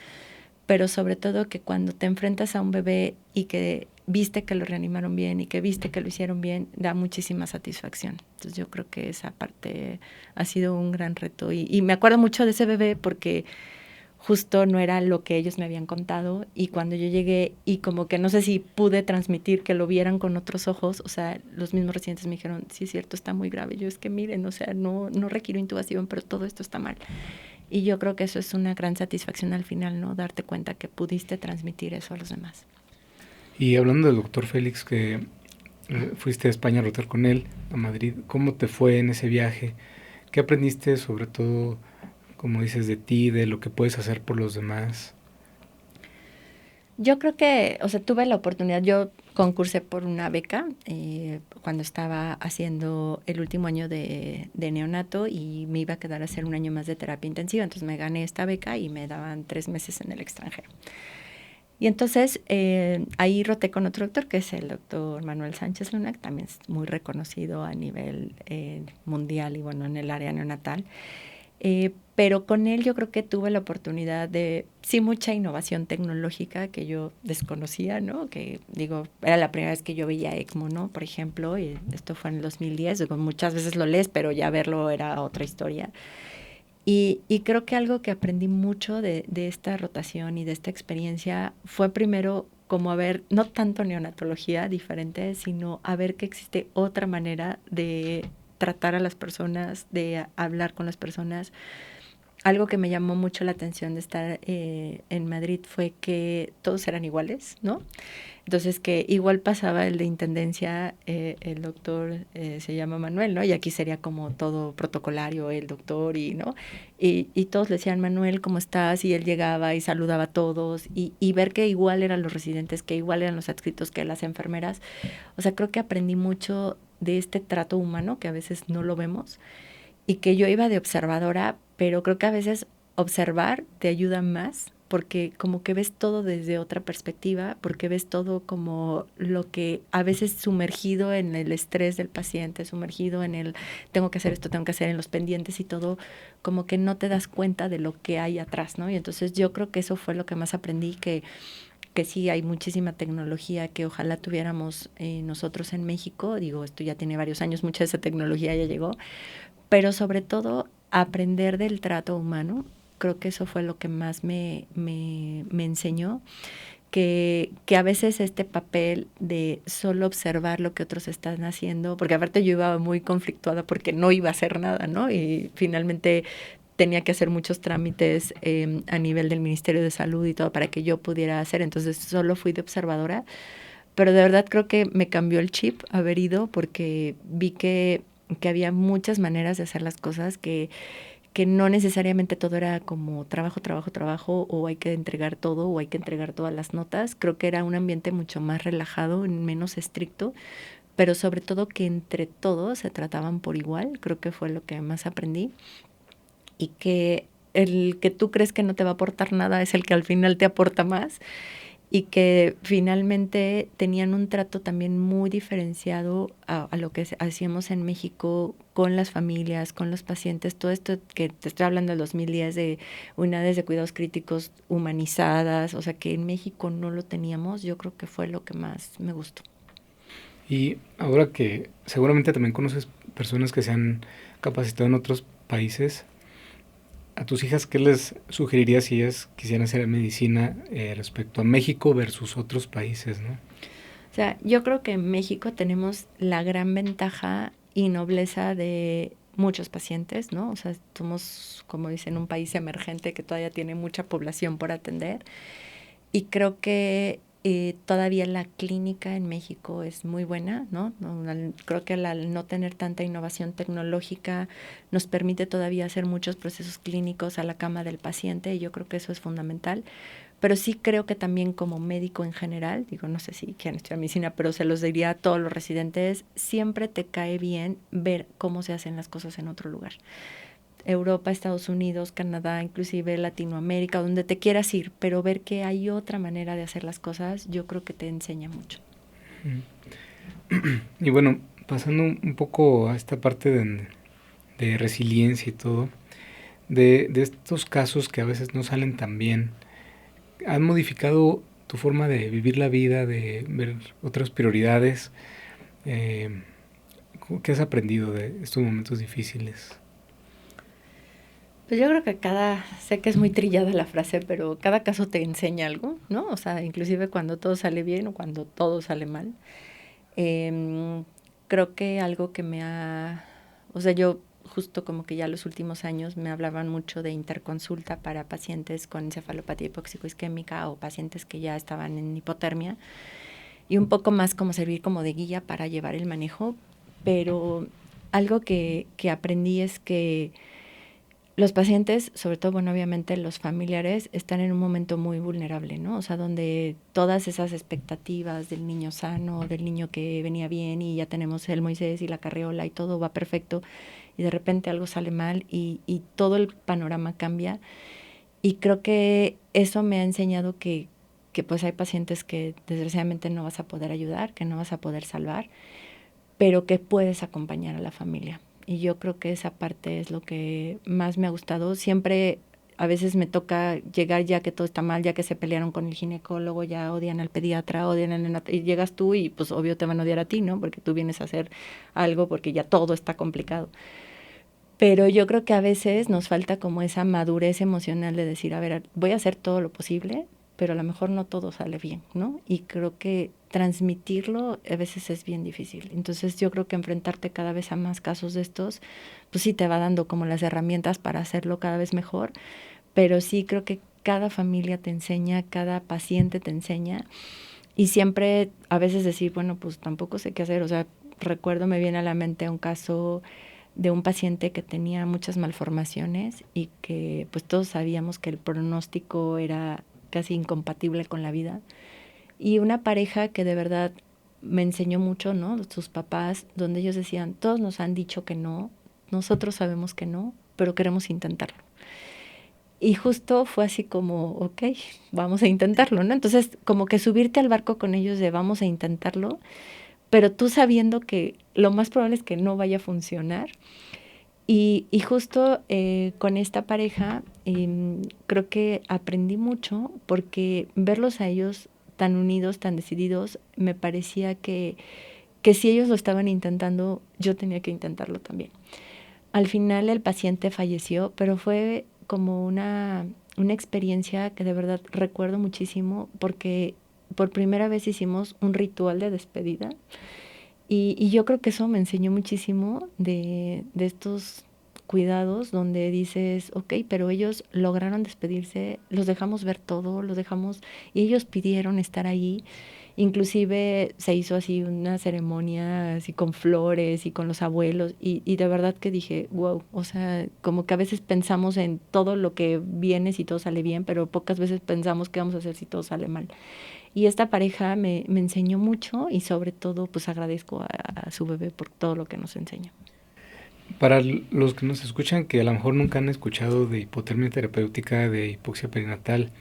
pero sobre todo que cuando te enfrentas a un bebé y que viste que lo reanimaron bien y que viste que lo hicieron bien, da muchísima satisfacción. Entonces yo creo que esa parte ha sido un gran reto, y me acuerdo mucho de ese bebé porque justo no era lo que ellos me habían contado, y cuando yo llegué y como que no sé si pude transmitir que lo vieran con otros ojos, o sea, los mismos residentes me dijeron, sí es cierto, está muy grave. Yo, es que miren, o sea, no requiero intubación, pero todo esto está mal. Y yo creo que eso es una gran satisfacción al final, ¿no? Darte cuenta que pudiste transmitir eso a los demás. Y hablando del doctor Félix, que fuiste a España a rotar con él, a Madrid, ¿cómo te fue en ese viaje? ¿Qué aprendiste sobre todo, como dices, de ti, de lo que puedes hacer por los demás? Yo creo que, o sea, tuve la oportunidad, yo concursé por una beca cuando estaba haciendo el último año de neonato, y me iba a quedar a hacer un año más de terapia intensiva, entonces me gané esta beca y me daban 3 meses en el extranjero. Y entonces ahí roté con otro doctor, que es el doctor Manuel Sánchez Luna, que también es muy reconocido a nivel mundial y bueno, en el área neonatal. pero con él yo creo que tuve la oportunidad de, sí, mucha innovación tecnológica que yo desconocía, ¿no? Que digo, era la primera vez que yo veía ECMO, ¿no? Por ejemplo, y esto fue en el 2010, digo, muchas veces lo lees, pero ya verlo era otra historia. Y creo que algo que aprendí mucho de esta rotación y de esta experiencia fue primero como a ver, no tanto neonatología diferente, sino a ver que existe otra manera de tratar a las personas, de hablar con las personas. Algo que me llamó mucho la atención de estar en Madrid fue que todos eran iguales, ¿no? Entonces que igual pasaba el de intendencia, el doctor se llama Manuel, ¿no? Y aquí sería como todo protocolario, el doctor y, ¿no? Y todos le decían, Manuel, ¿cómo estás? Y él llegaba y saludaba a todos y ver que igual eran los residentes, que igual eran los adscritos que las enfermeras. O sea, creo que aprendí mucho de este trato humano que a veces no lo vemos y que yo iba de observadora, pero creo que a veces observar te ayuda más porque como que ves todo desde otra perspectiva, porque ves todo como lo que a veces sumergido en el estrés del paciente, sumergido en el tengo que hacer esto, tengo que hacer en los pendientes y todo, como que no te das cuenta de lo que hay atrás, ¿no? Y entonces yo creo que eso fue lo que más aprendí, que sí hay muchísima tecnología que ojalá tuviéramos nosotros en México, digo, esto ya tiene varios años, mucha de esa tecnología ya llegó, pero sobre todo aprender del trato humano. Creo que eso fue lo que más me enseñó, que a veces este papel de solo observar lo que otros están haciendo, porque aparte yo iba muy conflictuada porque no iba a hacer nada, ¿no? Y finalmente tenía que hacer muchos trámites a nivel del Ministerio de Salud y todo para que yo pudiera hacer, entonces solo fui de observadora, pero de verdad creo que me cambió el chip haber ido porque vi que había muchas maneras de hacer las cosas, que no necesariamente todo era como trabajo, trabajo, trabajo, o hay que entregar todo, o hay que entregar todas las notas. Creo que era un ambiente mucho más relajado, menos estricto, pero sobre todo que entre todos se trataban por igual. Creo que fue lo que más aprendí. Y que el que tú crees que no te va a aportar nada es el que al final te aporta más y que finalmente tenían un trato también muy diferenciado a lo que hacíamos en México con las familias, con los pacientes, todo esto que te estoy hablando del 2010 de unidades de cuidados críticos humanizadas, o sea que en México no lo teníamos, yo creo que fue lo que más me gustó. Y ahora que seguramente también conoces personas que se han capacitado en otros países, a tus hijas, ¿qué les sugerirías si ellas quisieran hacer medicina respecto a México versus otros países, ¿no? O sea, yo creo que en México tenemos la gran ventaja y nobleza de muchos pacientes, ¿no? O sea, somos, como dicen, un país emergente que todavía tiene mucha población por atender. Y creo que todavía la clínica en México es muy buena, ¿no? Creo que al no tener tanta innovación tecnológica nos permite todavía hacer muchos procesos clínicos a la cama del paciente y yo creo que eso es fundamental. Pero sí creo que también como médico en general, digo, no sé si quieran estudiar medicina, pero se los diría a todos los residentes, siempre te cae bien ver cómo se hacen las cosas en otro lugar. Europa, Estados Unidos, Canadá, inclusive Latinoamérica, donde te quieras ir, pero ver que hay otra manera de hacer las cosas, yo creo que te enseña mucho. Y bueno, pasando un poco a esta parte de resiliencia y todo, de estos casos que a veces no salen tan bien, ¿han modificado tu forma de vivir la vida, de ver otras prioridades? Eh, ¿Qué has aprendido de estos momentos difíciles? Pues yo creo que sé que es muy trillada la frase, pero cada caso te enseña algo, ¿no? O sea, inclusive cuando todo sale bien o cuando todo sale mal. Eh, Creo que algo que o sea, yo justo como que ya los últimos años me hablaban mucho de interconsulta para pacientes con encefalopatía hipóxico-isquémica o pacientes que ya estaban en hipotermia y un poco más como servir como de guía para llevar el manejo, pero algo que aprendí es que los pacientes, sobre todo, bueno, obviamente los familiares, están en un momento muy vulnerable, ¿no? O sea, donde todas esas expectativas del niño sano, del niño que venía bien y ya tenemos el Moisés y la carriola y todo va perfecto y de repente algo sale mal y todo el panorama cambia. Y creo que eso me ha enseñado que pues hay pacientes que desgraciadamente no vas a poder ayudar, que no vas a poder salvar, pero que puedes acompañar a la familia. Y yo creo que esa parte es lo que más me ha gustado. Siempre, a veces me toca llegar ya que todo está mal, ya que se pelearon con el ginecólogo, ya odian al pediatra, odian al neonato, y llegas tú y pues obvio te van a odiar a ti, ¿no? Porque tú vienes a hacer algo porque ya todo está complicado. Pero yo creo que a veces nos falta como esa madurez emocional de decir, a ver, voy a hacer todo lo posible, pero a lo mejor no todo sale bien, ¿no? Y creo que transmitirlo a veces es bien difícil. Entonces yo creo que enfrentarte cada vez a más casos de estos, pues sí te va dando como las herramientas para hacerlo cada vez mejor, pero sí creo que cada familia te enseña, cada paciente te enseña, y siempre a veces decir, bueno, pues tampoco sé qué hacer. O sea, recuerdo, me viene a la mente un caso de un paciente que tenía muchas malformaciones y que pues todos sabíamos que el pronóstico era casi incompatible con la vida. Y una pareja que de verdad me enseñó mucho, ¿no? Sus papás, donde ellos decían, todos nos han dicho que no, nosotros sabemos que no, pero queremos intentarlo. Y justo fue así como, ok, vamos a intentarlo, ¿no? Entonces, como que subirte al barco con ellos de vamos a intentarlo, pero tú sabiendo que lo más probable es que no vaya a funcionar. Y justo con esta pareja creo que aprendí mucho porque verlos a ellos tan unidos, tan decididos, me parecía que si ellos lo estaban intentando, yo tenía que intentarlo también. Al final el paciente falleció, pero fue como una experiencia que de verdad recuerdo muchísimo porque por primera vez hicimos un ritual de despedida y yo creo que eso me enseñó muchísimo de estos cuidados donde dices, ok, pero ellos lograron despedirse, los dejamos ver todo, los dejamos, y ellos pidieron estar ahí. Inclusive se hizo así una ceremonia así con flores y con los abuelos y de verdad que dije, wow, o sea, como que a veces pensamos en todo lo que viene si todo sale bien, pero pocas veces pensamos qué vamos a hacer si todo sale mal. Y esta pareja me enseñó mucho y sobre todo pues agradezco a su bebé por todo lo que nos enseña. Para los que nos escuchan que a lo mejor nunca han escuchado de hipotermia terapéutica, de hipoxia perinatal,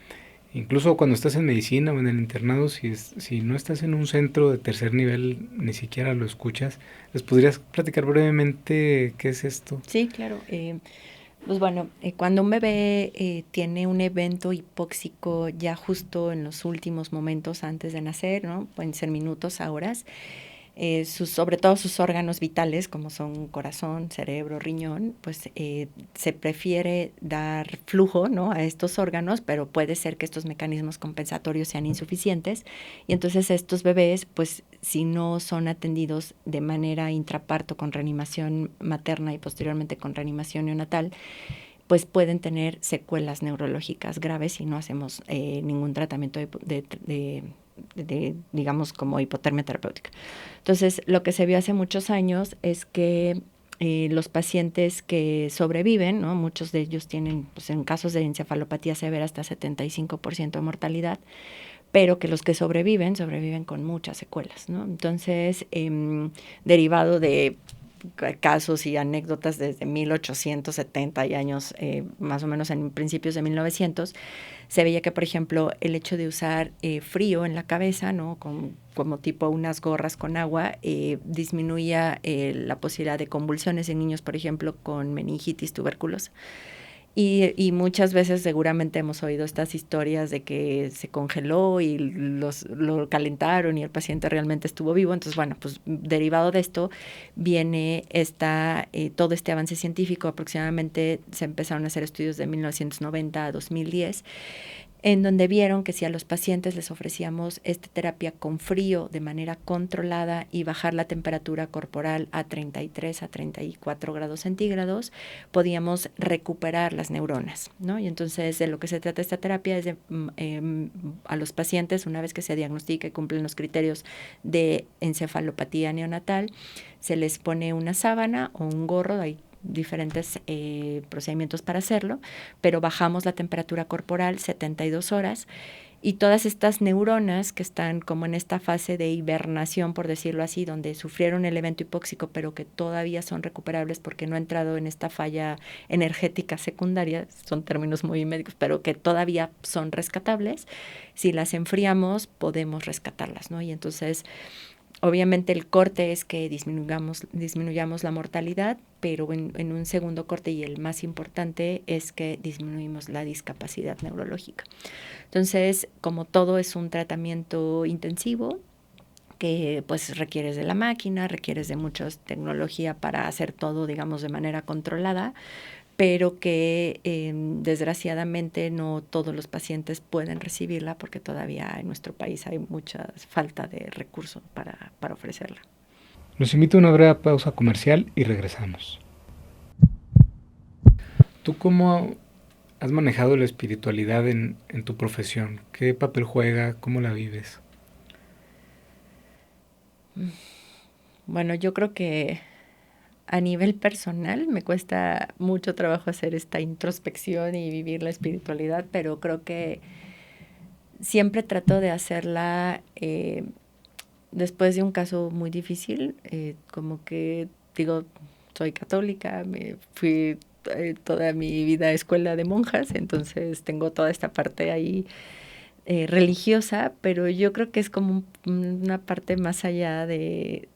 incluso cuando estás en medicina o en el internado, si no estás en un centro de tercer nivel, ni siquiera lo escuchas, ¿les podrías platicar brevemente qué es esto? Sí, claro. Pues bueno, cuando un bebé tiene un evento hipóxico ya justo en los últimos momentos antes de nacer, ¿no? Pueden ser minutos a horas, sobre todo sus órganos vitales, como son corazón, cerebro, riñón, pues se prefiere dar flujo, ¿no? A estos órganos, pero puede ser que estos mecanismos compensatorios sean insuficientes y entonces estos bebés, pues si no son atendidos de manera intraparto con reanimación materna y posteriormente con reanimación neonatal, pues pueden tener secuelas neurológicas graves si no hacemos ningún tratamiento digamos, como hipotermia terapéutica. Entonces, lo que se vio hace muchos años es que los pacientes que sobreviven, ¿no? Muchos de ellos tienen, pues en casos de encefalopatía severa, hasta 75% de mortalidad, pero que los que sobreviven, sobreviven con muchas secuelas, ¿no? Entonces, derivado de casos y anécdotas desde 1870 y años, más o menos en principios de 1900, se veía que, por ejemplo, el hecho de usar frío en la cabeza, ¿no? Como tipo unas gorras con agua, disminuía la posibilidad de convulsiones en niños, por ejemplo, con meningitis tuberculosa. Y muchas veces seguramente hemos oído estas historias de que se congeló y lo calentaron y el paciente realmente estuvo vivo. Entonces, bueno, pues derivado de esto viene todo este avance científico. Aproximadamente se empezaron a hacer estudios de 1990 a 2010, en donde vieron que si a los pacientes les ofrecíamos esta terapia con frío de manera controlada y bajar la temperatura corporal a 33 a 34 grados centígrados, podíamos recuperar las neuronas, ¿no? Y entonces de lo que se trata esta terapia es de a los pacientes, una vez que se diagnostica y cumplen los criterios de encefalopatía neonatal, se les pone una sábana o un gorro, hay diferentes procedimientos para hacerlo, pero bajamos la temperatura corporal 72 horas y todas estas neuronas que están como en esta fase de hibernación, por decirlo así, donde sufrieron el evento hipóxico, pero que todavía son recuperables porque no ha entrado en esta falla energética secundaria, son términos muy médicos, pero que todavía son rescatables, si las enfriamos podemos rescatarlas, ¿no? Y entonces Obviamente el corte es que disminuyamos la mortalidad, pero en un segundo corte, y el más importante, es que disminuimos la discapacidad neurológica. Entonces, como todo es un tratamiento intensivo, que pues requieres de la máquina, requieres de mucha tecnología para hacer todo, digamos, de manera controlada, pero que desgraciadamente no todos los pacientes pueden recibirla porque todavía en nuestro país hay mucha falta de recursos para ofrecerla. Los invito a una breve pausa comercial y regresamos. ¿Tú cómo has manejado la espiritualidad en tu profesión? ¿Qué papel juega? ¿Cómo la vives? Bueno, yo creo que a nivel personal me cuesta mucho trabajo hacer esta introspección y vivir la espiritualidad, pero creo que siempre trato de hacerla después de un caso muy difícil, como que digo, soy católica, me fui toda mi vida a escuela de monjas, entonces tengo toda esta parte ahí religiosa, pero yo creo que es como una parte más allá de,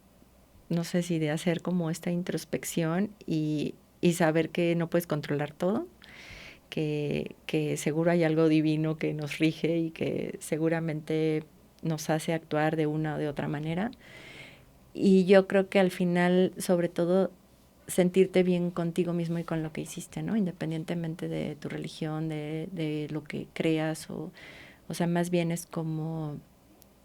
no sé si de hacer como esta introspección y saber que no puedes controlar todo, que seguro hay algo divino que nos rige y que seguramente nos hace actuar de una o de otra manera. Y yo creo que al final, sobre todo, sentirte bien contigo mismo y con lo que hiciste, ¿no? Independientemente de tu religión, de lo que creas, o sea, más bien es como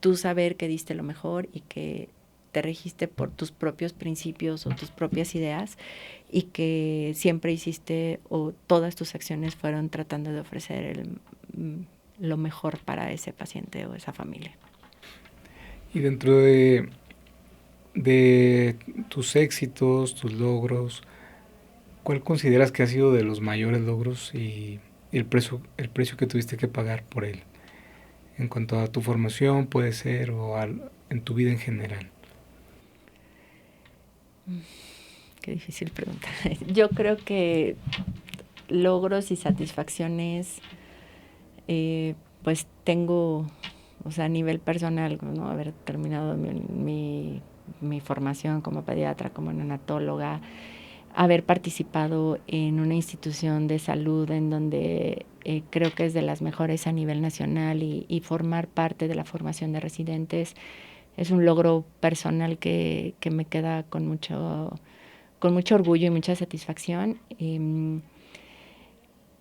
tú saber que diste lo mejor y que te registe por tus propios principios o tus propias ideas y que siempre hiciste o todas tus acciones fueron tratando de ofrecer lo mejor para ese paciente o esa familia. Y dentro de tus éxitos, tus logros, ¿cuál consideras que ha sido de los mayores logros y el precio que tuviste que pagar por él? En cuanto a tu formación, puede ser, en tu vida en general. Qué difícil pregunta. Yo creo que logros y satisfacciones, pues tengo, o sea, a nivel personal, ¿no? Haber terminado mi formación como pediatra, como neonatóloga, haber participado en una institución de salud en donde creo que es de las mejores a nivel nacional y formar parte de la formación de residentes es un logro personal que me queda con mucho orgullo y mucha satisfacción.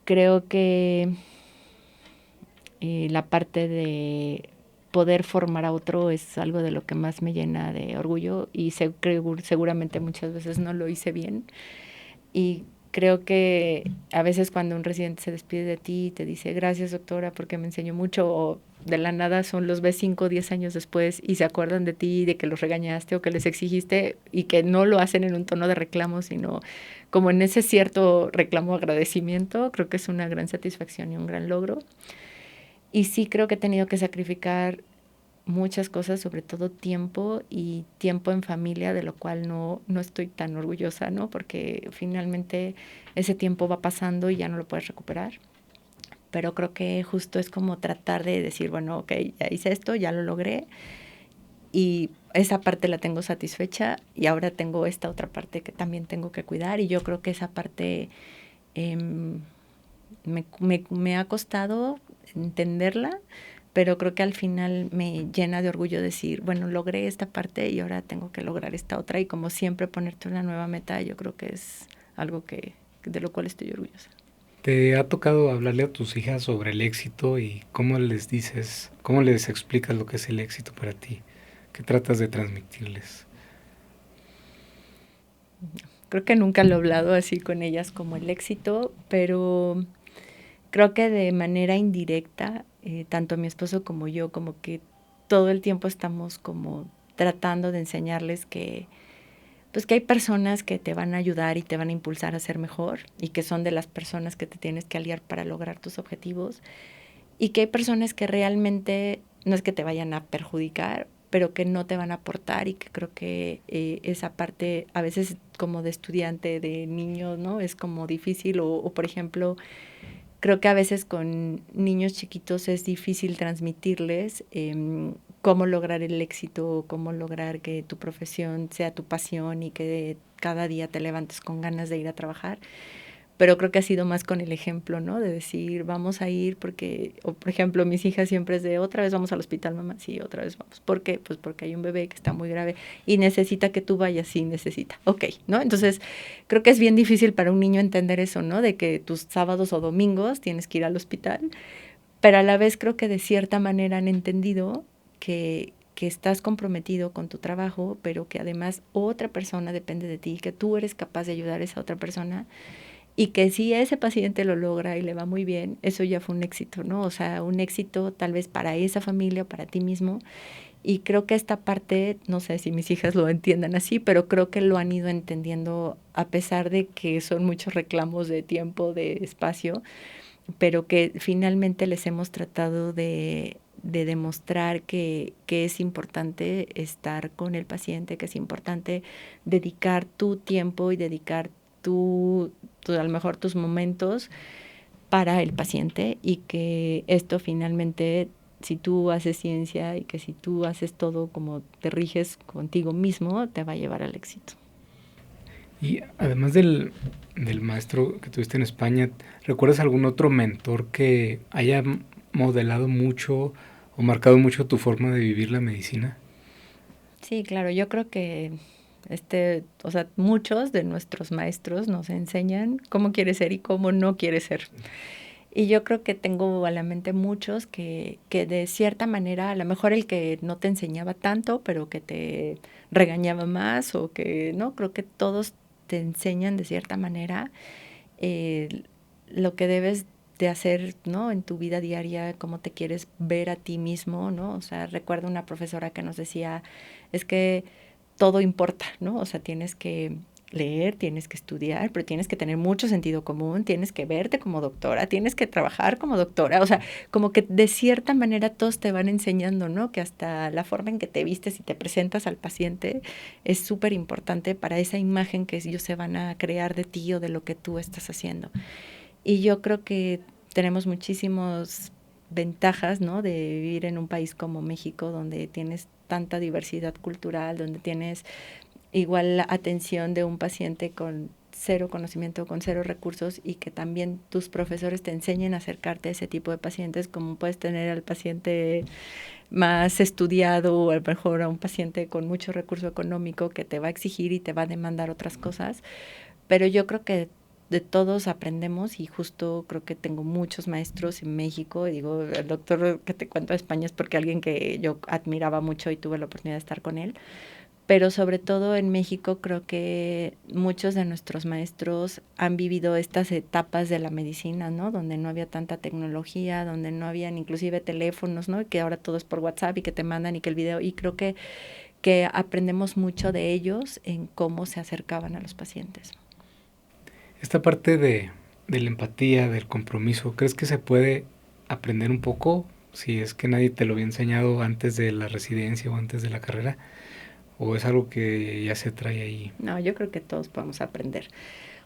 Creo que la parte de poder formar a otro es algo de lo que más me llena de orgullo y seguramente muchas veces no lo hice bien. Y creo que a veces cuando un residente se despide de ti y te dice gracias doctora porque me enseñó mucho, o de la nada los ves 5 o 10 años después y se acuerdan de ti, de que los regañaste o que les exigiste y que no lo hacen en un tono de reclamo, sino como en ese cierto reclamo agradecimiento, creo que es una gran satisfacción y un gran logro. Y sí creo que he tenido que sacrificar muchas cosas, sobre todo tiempo y tiempo en familia, de lo cual no estoy tan orgullosa, ¿no? Porque finalmente ese tiempo va pasando y ya no lo puedes recuperar. Pero creo que justo es como tratar de decir, bueno, ok, ya hice esto, ya lo logré y esa parte la tengo satisfecha y ahora tengo esta otra parte que también tengo que cuidar y yo creo que esa parte me ha costado entenderla, pero creo que al final me llena de orgullo decir, bueno, logré esta parte y ahora tengo que lograr esta otra y como siempre ponerte una nueva meta, yo creo que es algo de lo cual estoy orgullosa. ¿Te ha tocado hablarle a tus hijas sobre el éxito y cómo les dices, cómo les explicas lo que es el éxito para ti? ¿Qué tratas de transmitirles? Creo que nunca lo he hablado así con ellas como el éxito, pero creo que de manera indirecta, tanto mi esposo como yo, como que todo el tiempo estamos como tratando de enseñarles que, pues que hay personas que te van a ayudar y te van a impulsar a ser mejor y que son de las personas que te tienes que aliar para lograr tus objetivos y que hay personas que realmente no es que te vayan a perjudicar, pero que no te van a aportar y que creo que esa parte a veces como de estudiante, de niño, ¿no? Es como difícil o por ejemplo, creo que a veces con niños chiquitos es difícil transmitirles cómo lograr el éxito, cómo lograr que tu profesión sea tu pasión y que cada día te levantes con ganas de ir a trabajar. Pero creo que ha sido más con el ejemplo, ¿no? De decir, vamos a ir porque, o por ejemplo, mis hijas siempre es de, otra vez vamos al hospital, mamá, sí, otra vez vamos. ¿Por qué? Pues porque hay un bebé que está muy grave y necesita que tú vayas, sí, necesita. Ok, ¿no? Entonces, creo que es bien difícil para un niño entender eso, ¿no? De que tus sábados o domingos tienes que ir al hospital, pero a la vez creo que de cierta manera han entendido que estás comprometido con tu trabajo, pero que además otra persona depende de ti, que tú eres capaz de ayudar a esa otra persona y que si ese paciente lo logra y le va muy bien, eso ya fue un éxito, ¿no? O sea, un éxito tal vez para esa familia o para ti mismo. Y creo que esta parte, no sé si mis hijas lo entiendan así, pero creo que lo han ido entendiendo a pesar de que son muchos reclamos de tiempo, de espacio, pero que finalmente les hemos tratado de demostrar que es importante estar con el paciente, que es importante dedicar tu tiempo y dedicar a lo mejor tus momentos para el paciente y que esto finalmente, si tú haces ciencia y que si tú haces todo como te riges contigo mismo, te va a llevar al éxito. Y además del maestro que tuviste en España, ¿recuerdas algún otro mentor que haya modelado mucho o marcado mucho tu forma de vivir la medicina? Sí, claro, yo creo que o sea, muchos de nuestros maestros nos enseñan cómo quieres ser y cómo no quieres ser. Y yo creo que tengo a la mente muchos que de cierta manera, a lo mejor el que no te enseñaba tanto, pero que te regañaba más o que, ¿no? Creo que todos te enseñan de cierta manera eh, lo que debes de hacer, ¿no? En tu vida diaria, cómo te quieres ver a ti mismo, ¿no? O sea, recuerdo una profesora que nos decía, es que todo importa, ¿no? O sea, tienes que leer, tienes que estudiar, pero tienes que tener mucho sentido común, tienes que verte como doctora, tienes que trabajar como doctora, o sea, como que de cierta manera todos te van enseñando, ¿no? Que hasta la forma en que te vistes y te presentas al paciente es súper importante para esa imagen que ellos se van a crear de ti o de lo que tú estás haciendo. Y yo creo que tenemos muchísimas ventajas, ¿no? De vivir en un país como México, donde tienes tanta diversidad cultural, donde tienes igual la atención de un paciente con cero conocimiento, con cero recursos y que también tus profesores te enseñen a acercarte a ese tipo de pacientes, como puedes tener al paciente más estudiado o a lo mejor a un paciente con mucho recurso económico que te va a exigir y te va a demandar otras cosas. Pero yo creo que de todos aprendemos y justo creo que tengo muchos maestros en México. Y digo, el doctor que te cuento de España es porque alguien que yo admiraba mucho y tuve la oportunidad de estar con él. Pero sobre todo en México creo que muchos de nuestros maestros han vivido estas etapas de la medicina, ¿no? Donde no había tanta tecnología, donde no habían inclusive teléfonos, ¿no? Y que ahora todo es por WhatsApp y que te mandan y que el video. Y creo que aprendemos mucho de ellos en cómo se acercaban a los pacientes. Esta parte de la empatía, del compromiso, ¿crees que se puede aprender un poco si es que nadie te lo había enseñado antes de la residencia o antes de la carrera? ¿O es algo que ya se trae ahí? No, yo creo que todos podemos aprender.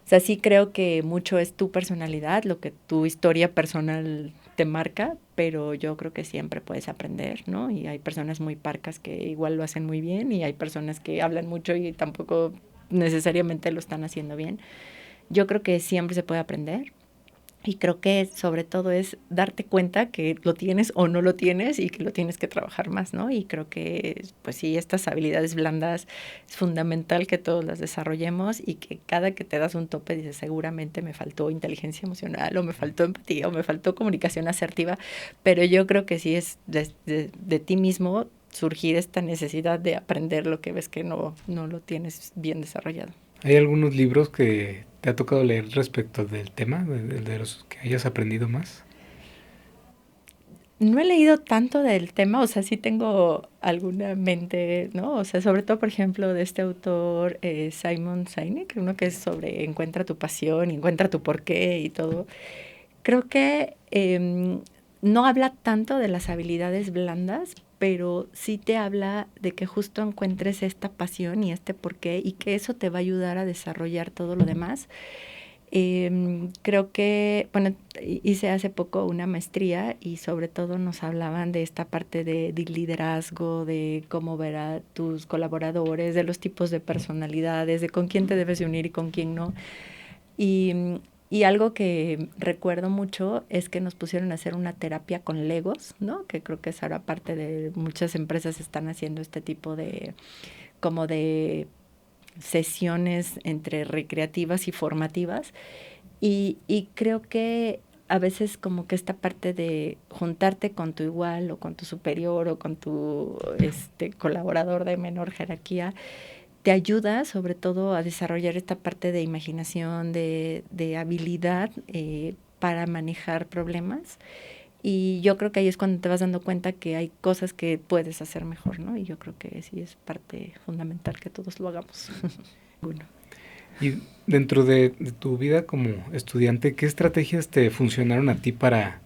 O sea, sí creo que mucho es tu personalidad, lo que tu historia personal te marca, pero yo creo que siempre puedes aprender, ¿no? Y hay personas muy parcas que igual lo hacen muy bien y hay personas que hablan mucho y tampoco necesariamente lo están haciendo bien. Yo creo que siempre se puede aprender y creo que sobre todo es darte cuenta que lo tienes o no lo tienes y que lo tienes que trabajar más, ¿no? Y creo que, pues sí, estas habilidades blandas es fundamental que todos las desarrollemos y que cada que te das un tope dices, seguramente me faltó inteligencia emocional o me faltó empatía o me faltó comunicación asertiva, pero yo creo que sí es de ti mismo surgir esta necesidad de aprender lo que ves que no lo tienes bien desarrollado. ¿Hay algunos libros que te ha tocado leer respecto del tema, de los que hayas aprendido más? No he leído tanto del tema, o sea, sí tengo alguna mente, ¿no? O sea, sobre todo, por ejemplo, de este autor Simon Sinek, uno que es sobre encuentra tu pasión, encuentra tu porqué y todo. Creo que no habla tanto de las habilidades blandas, pero sí te habla de que justo encuentres esta pasión y este porqué y que eso te va a ayudar a desarrollar todo lo demás. Creo que, bueno, hice hace poco una maestría y sobre todo nos hablaban de esta parte de liderazgo, de cómo ver a tus colaboradores, de los tipos de personalidades, de con quién te debes de unir y con quién no. Y, y algo que recuerdo mucho es que nos pusieron a hacer una terapia con Legos, ¿no? Que creo que es ahora parte de muchas empresas están haciendo este tipo de, como de sesiones entre recreativas y formativas. Y creo que a veces como que esta parte de juntarte con tu igual o con tu superior o con tu colaborador de menor jerarquía te ayuda sobre todo a desarrollar esta parte de imaginación, de habilidad para manejar problemas. Y yo creo que ahí es cuando te vas dando cuenta que hay cosas que puedes hacer mejor, ¿no? Y yo creo que sí es parte fundamental que todos lo hagamos. Bueno. Y dentro de tu vida como estudiante, ¿qué estrategias te funcionaron a ti para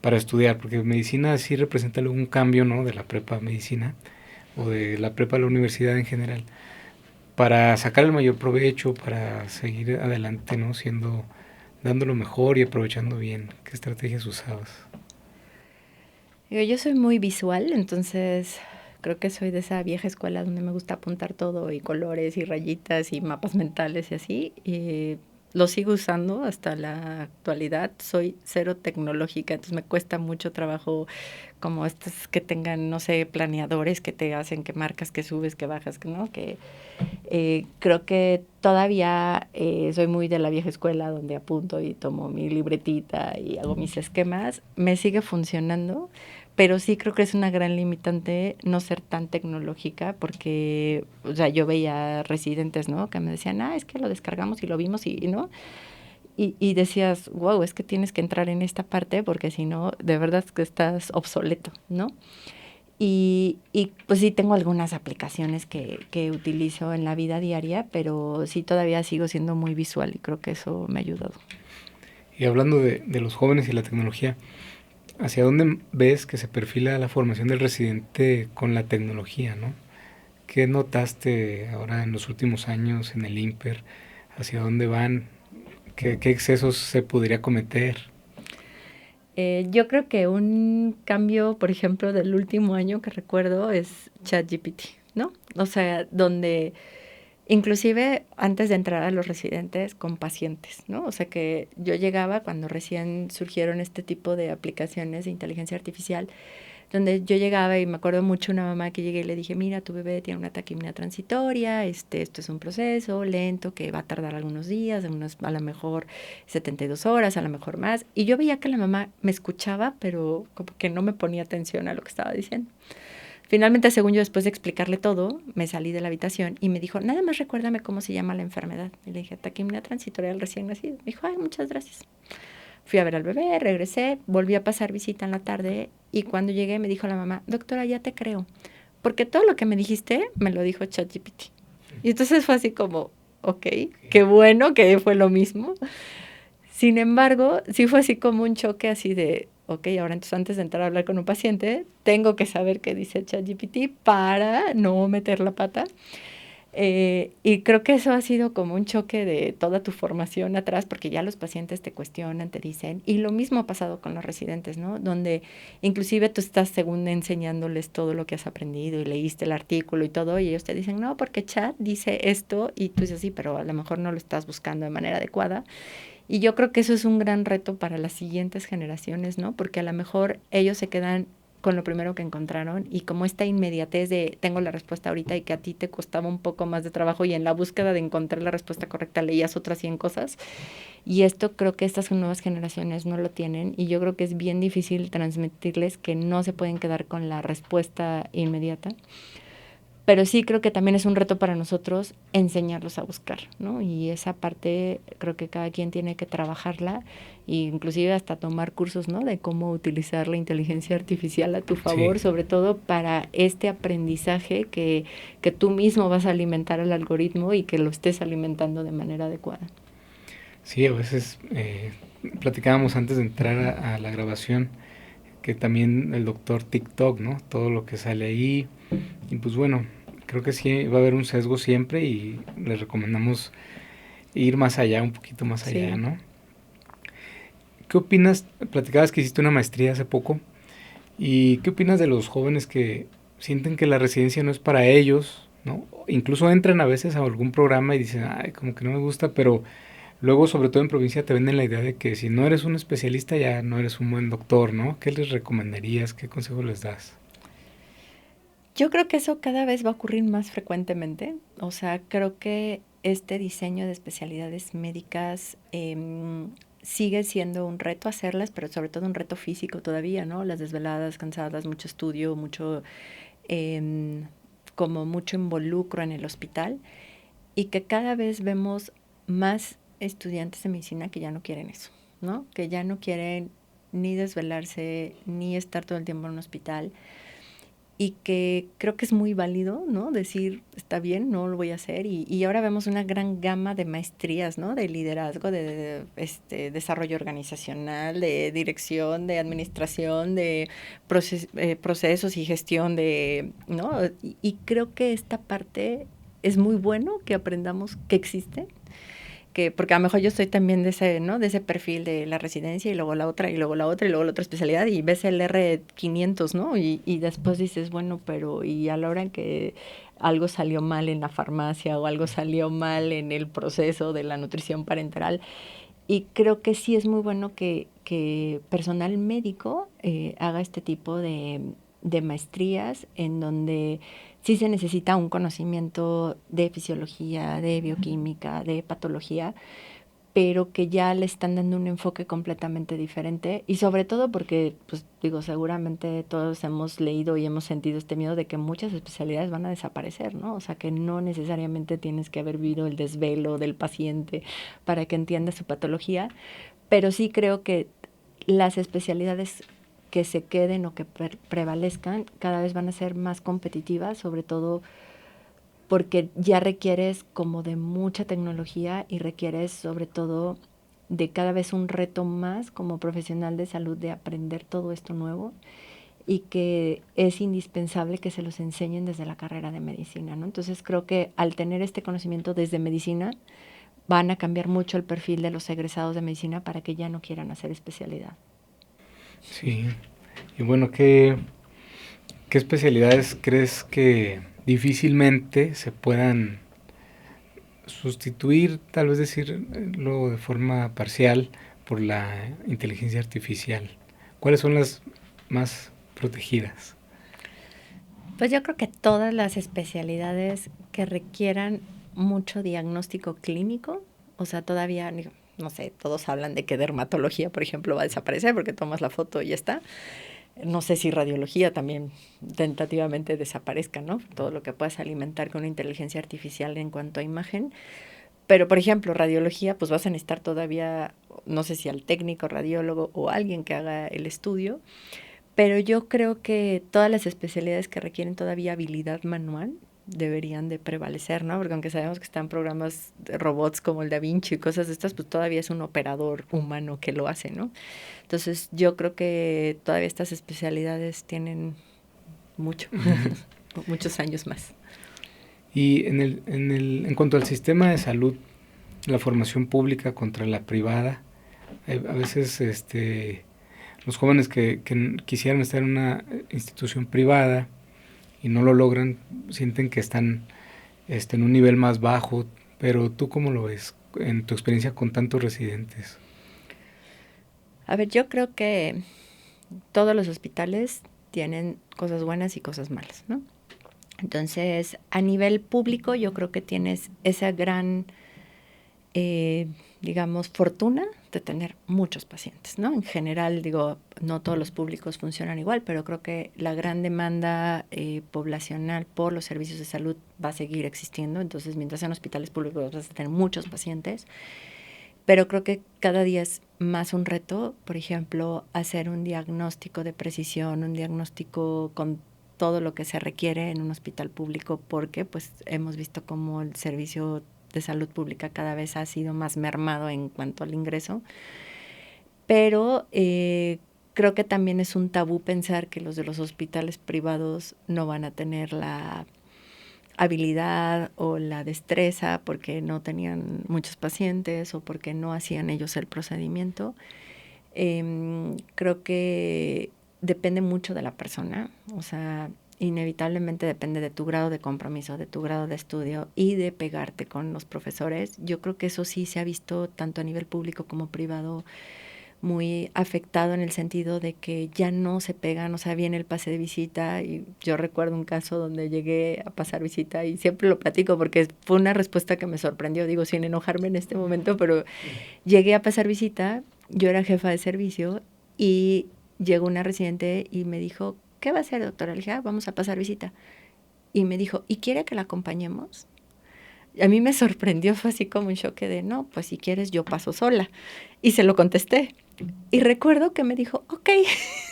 estudiar? Porque medicina sí representa algún cambio, ¿no? De la prepa a medicina o de la prepa a la universidad en general. Para sacar el mayor provecho, para seguir adelante, ¿no? Dando lo mejor y aprovechando bien. ¿Qué estrategias usabas? Digo, yo soy muy visual, entonces creo que soy de esa vieja escuela donde me gusta apuntar todo y colores y rayitas y mapas mentales y así. Y lo sigo usando hasta la actualidad. Soy cero tecnológica, entonces me cuesta mucho trabajo como estos que tengan, no sé, planeadores que te hacen que marcas, que subes, que bajas, ¿no? Que creo que todavía soy muy de la vieja escuela donde apunto y tomo mi libretita y hago mis esquemas. Me sigue funcionando, pero sí creo que es una gran limitante no ser tan tecnológica porque, o sea, yo veía residentes, ¿no? Que me decían, es que lo descargamos y lo vimos y ¿no? Y decías, wow, es que tienes que entrar en esta parte porque si no, de verdad es que estás obsoleto, ¿no? Y pues sí tengo algunas aplicaciones que utilizo en la vida diaria, pero sí todavía sigo siendo muy visual y creo que eso me ha ayudado. Y hablando de los jóvenes y la tecnología, ¿hacia dónde ves que se perfila la formación del residente con la tecnología, ¿no? ¿Qué notaste ahora en los últimos años en el IMPER? ¿Hacia dónde van? ¿Qué excesos se podría cometer? Yo creo que un cambio, por ejemplo, del último año que recuerdo es ChatGPT, ¿no? O sea, donde inclusive antes de entrar a los residentes con pacientes, ¿no? O sea que yo llegaba cuando recién surgieron este tipo de aplicaciones de inteligencia artificial, donde yo llegaba y me acuerdo mucho una mamá que llegué y le dije, mira, tu bebé tiene una taquimia transitoria, esto es un proceso lento que va a tardar algunos días, a lo mejor 72 horas, a lo mejor más. Y yo veía que la mamá me escuchaba, pero como que no me ponía atención a lo que estaba diciendo. Finalmente, según yo, después de explicarle todo, me salí de la habitación y me dijo, nada más recuérdame cómo se llama la enfermedad. Y le dije, taquimia transitoria del recién nacido. Me dijo, ay, muchas gracias. Fui a ver al bebé, regresé, volví a pasar visita en la tarde y cuando llegué me dijo la mamá, doctora, ya te creo, porque todo lo que me dijiste me lo dijo ChatGPT. Y entonces fue así como, ok, qué bueno que fue lo mismo. Sin embargo, sí fue así como un choque así de, ok, ahora entonces antes de entrar a hablar con un paciente, tengo que saber qué dice ChatGPT para no meter la pata. Y creo que eso ha sido como un choque de toda tu formación atrás, porque ya los pacientes te cuestionan, te dicen, y lo mismo ha pasado con los residentes, ¿no? Donde inclusive tú estás según enseñándoles todo lo que has aprendido y leíste el artículo y todo, y ellos te dicen, no, porque chat dice esto, y tú dices, sí, pero a lo mejor no lo estás buscando de manera adecuada. Y yo creo que eso es un gran reto para las siguientes generaciones, ¿no? Porque a lo mejor ellos se quedan con lo primero que encontraron y como esta inmediatez de tengo la respuesta ahorita y que a ti te costaba un poco más de trabajo y en la búsqueda de encontrar la respuesta correcta leías otras 100 cosas y esto creo que estas nuevas generaciones no lo tienen y yo creo que es bien difícil transmitirles que no se pueden quedar con la respuesta inmediata. Pero sí creo que también es un reto para nosotros enseñarlos a buscar, ¿no? Y esa parte creo que cada quien tiene que trabajarla e inclusive hasta tomar cursos, ¿no? De cómo utilizar la inteligencia artificial a tu Sí, favor, sobre todo para este aprendizaje que tú mismo vas a alimentar al algoritmo y que lo estés alimentando de manera adecuada. sí, a veces platicábamos antes de entrar a la grabación que también el doctor TikTok, ¿no? Todo lo que sale ahí. Y pues bueno, creo que sí va a haber un sesgo siempre y les recomendamos ir más allá, un poquito más allá, Sí. ¿no? ¿Qué opinas? Platicabas que hiciste una maestría hace poco. ¿Y qué opinas de los jóvenes que sienten que la residencia no es para ellos, ¿no? Incluso entran a veces a algún programa y dicen, ay, como que no me gusta, pero luego, sobre todo en provincia, te venden la idea de que si no eres un especialista ya no eres un buen doctor, ¿no? ¿Qué les recomendarías? ¿Qué consejo les das? Yo creo que eso cada vez va a ocurrir más frecuentemente. O sea, creo que este diseño de especialidades médicas sigue siendo un reto hacerlas, pero sobre todo un reto físico todavía, ¿no? Las desveladas, cansadas, mucho estudio, mucho, em, como mucho involucro en el hospital y que cada vez vemos más estudiantes de medicina que ya no quieren eso, ¿no? Que ya no quieren ni desvelarse, ni estar todo el tiempo en un hospital y que creo que es muy válido, ¿no? Decir, está bien, no lo voy a hacer. Y ahora vemos una gran gama de maestrías, ¿no? De liderazgo, desarrollo organizacional, de dirección, de administración, de procesos y gestión de, ¿no? Y creo que esta parte es muy bueno que aprendamos que existe, que, porque a lo mejor yo estoy también de ese, ¿no? De ese perfil de la residencia y luego la otra y luego la otra y luego la otra especialidad y ves el R500, ¿no? Y después dices, bueno, pero y a la hora en que algo salió mal en la farmacia o algo salió mal en el proceso de la nutrición parenteral. Y creo que sí es muy bueno que personal médico haga este tipo de maestrías en donde sí se necesita un conocimiento de fisiología, de bioquímica, de patología, pero que ya le están dando un enfoque completamente diferente y sobre todo porque, pues digo, seguramente todos hemos leído y hemos sentido este miedo de que muchas especialidades van a desaparecer, ¿no? O sea, que no necesariamente tienes que haber vivido el desvelo del paciente para que entiendas su patología, pero sí creo que las especialidades que se queden o que prevalezcan cada vez van a ser más competitivas, sobre todo porque ya requieres como de mucha tecnología y requieres sobre todo de cada vez un reto más como profesional de salud de aprender todo esto nuevo y que es indispensable que se los enseñen desde la carrera de medicina, ¿no? Entonces creo que al tener este conocimiento desde medicina van a cambiar mucho el perfil de los egresados de medicina para que ya no quieran hacer especialidad. Sí. Y bueno, ¿qué especialidades crees que difícilmente se puedan sustituir, tal vez decirlo de forma parcial, por la inteligencia artificial? ¿Cuáles son las más protegidas? Pues yo creo que todas las especialidades que requieran mucho diagnóstico clínico, o sea, todavía, no sé, todos hablan de que dermatología, por ejemplo, va a desaparecer porque tomas la foto y ya está. No sé si radiología también tentativamente desaparezca, ¿no? Todo lo que puedas alimentar con una inteligencia artificial en cuanto a imagen. Pero, por ejemplo, radiología, pues vas a necesitar todavía, no sé si al técnico radiólogo o alguien que haga el estudio, pero yo creo que todas las especialidades que requieren todavía habilidad manual deberían de prevalecer, ¿no? Porque aunque sabemos que están programas de robots como el Da Vinci y cosas de estas, pues todavía es un operador humano que lo hace, ¿no? Entonces yo creo que todavía estas especialidades tienen mucho, Ujú. muchos años más. Y en cuanto al sistema de salud, la formación pública contra la privada, a veces los jóvenes que quisieran estar en una institución privada y no lo logran, sienten que están en un nivel más bajo, pero ¿tú cómo lo ves en tu experiencia con tantos residentes? A ver, yo creo que todos los hospitales tienen cosas buenas y cosas malas, ¿no? Entonces, a nivel público, yo creo que tienes esa gran, eh, digamos, fortuna de tener muchos pacientes, ¿no? En general, digo, no todos los públicos funcionan igual, pero creo que la gran demanda poblacional por los servicios de salud va a seguir existiendo. Entonces, mientras sean hospitales públicos, vas a tener muchos pacientes. Pero creo que cada día es más un reto, por ejemplo, hacer un diagnóstico de precisión, un diagnóstico con todo lo que se requiere en un hospital público, porque pues hemos visto cómo el servicio de salud pública cada vez ha sido más mermado en cuanto al ingreso. Pero creo que también es un tabú pensar que los de los hospitales privados no van a tener habilidad o la destreza porque no tenían muchos pacientes o porque no hacían ellos el procedimiento. Creo que depende mucho de la persona, o sea, inevitablemente depende de tu grado de compromiso, de tu grado de estudio y de pegarte con los profesores. Yo creo que eso sí se ha visto tanto a nivel público como privado muy afectado en el sentido de que ya no se pegan, o sea, viene el pase de visita y yo recuerdo un caso donde llegué a pasar visita y siempre lo platico porque fue una respuesta que me sorprendió, digo, sin enojarme en este momento, pero llegué a pasar visita, yo era jefa de servicio y llegó una residente y me dijo, ¿qué va a hacer, doctora? Le dije, vamos a pasar visita. Y me dijo, ¿y quiere que la acompañemos? A mí me sorprendió, fue así como un choque de, no, pues si quieres yo paso sola. Y se lo contesté. Y recuerdo que me dijo, ok,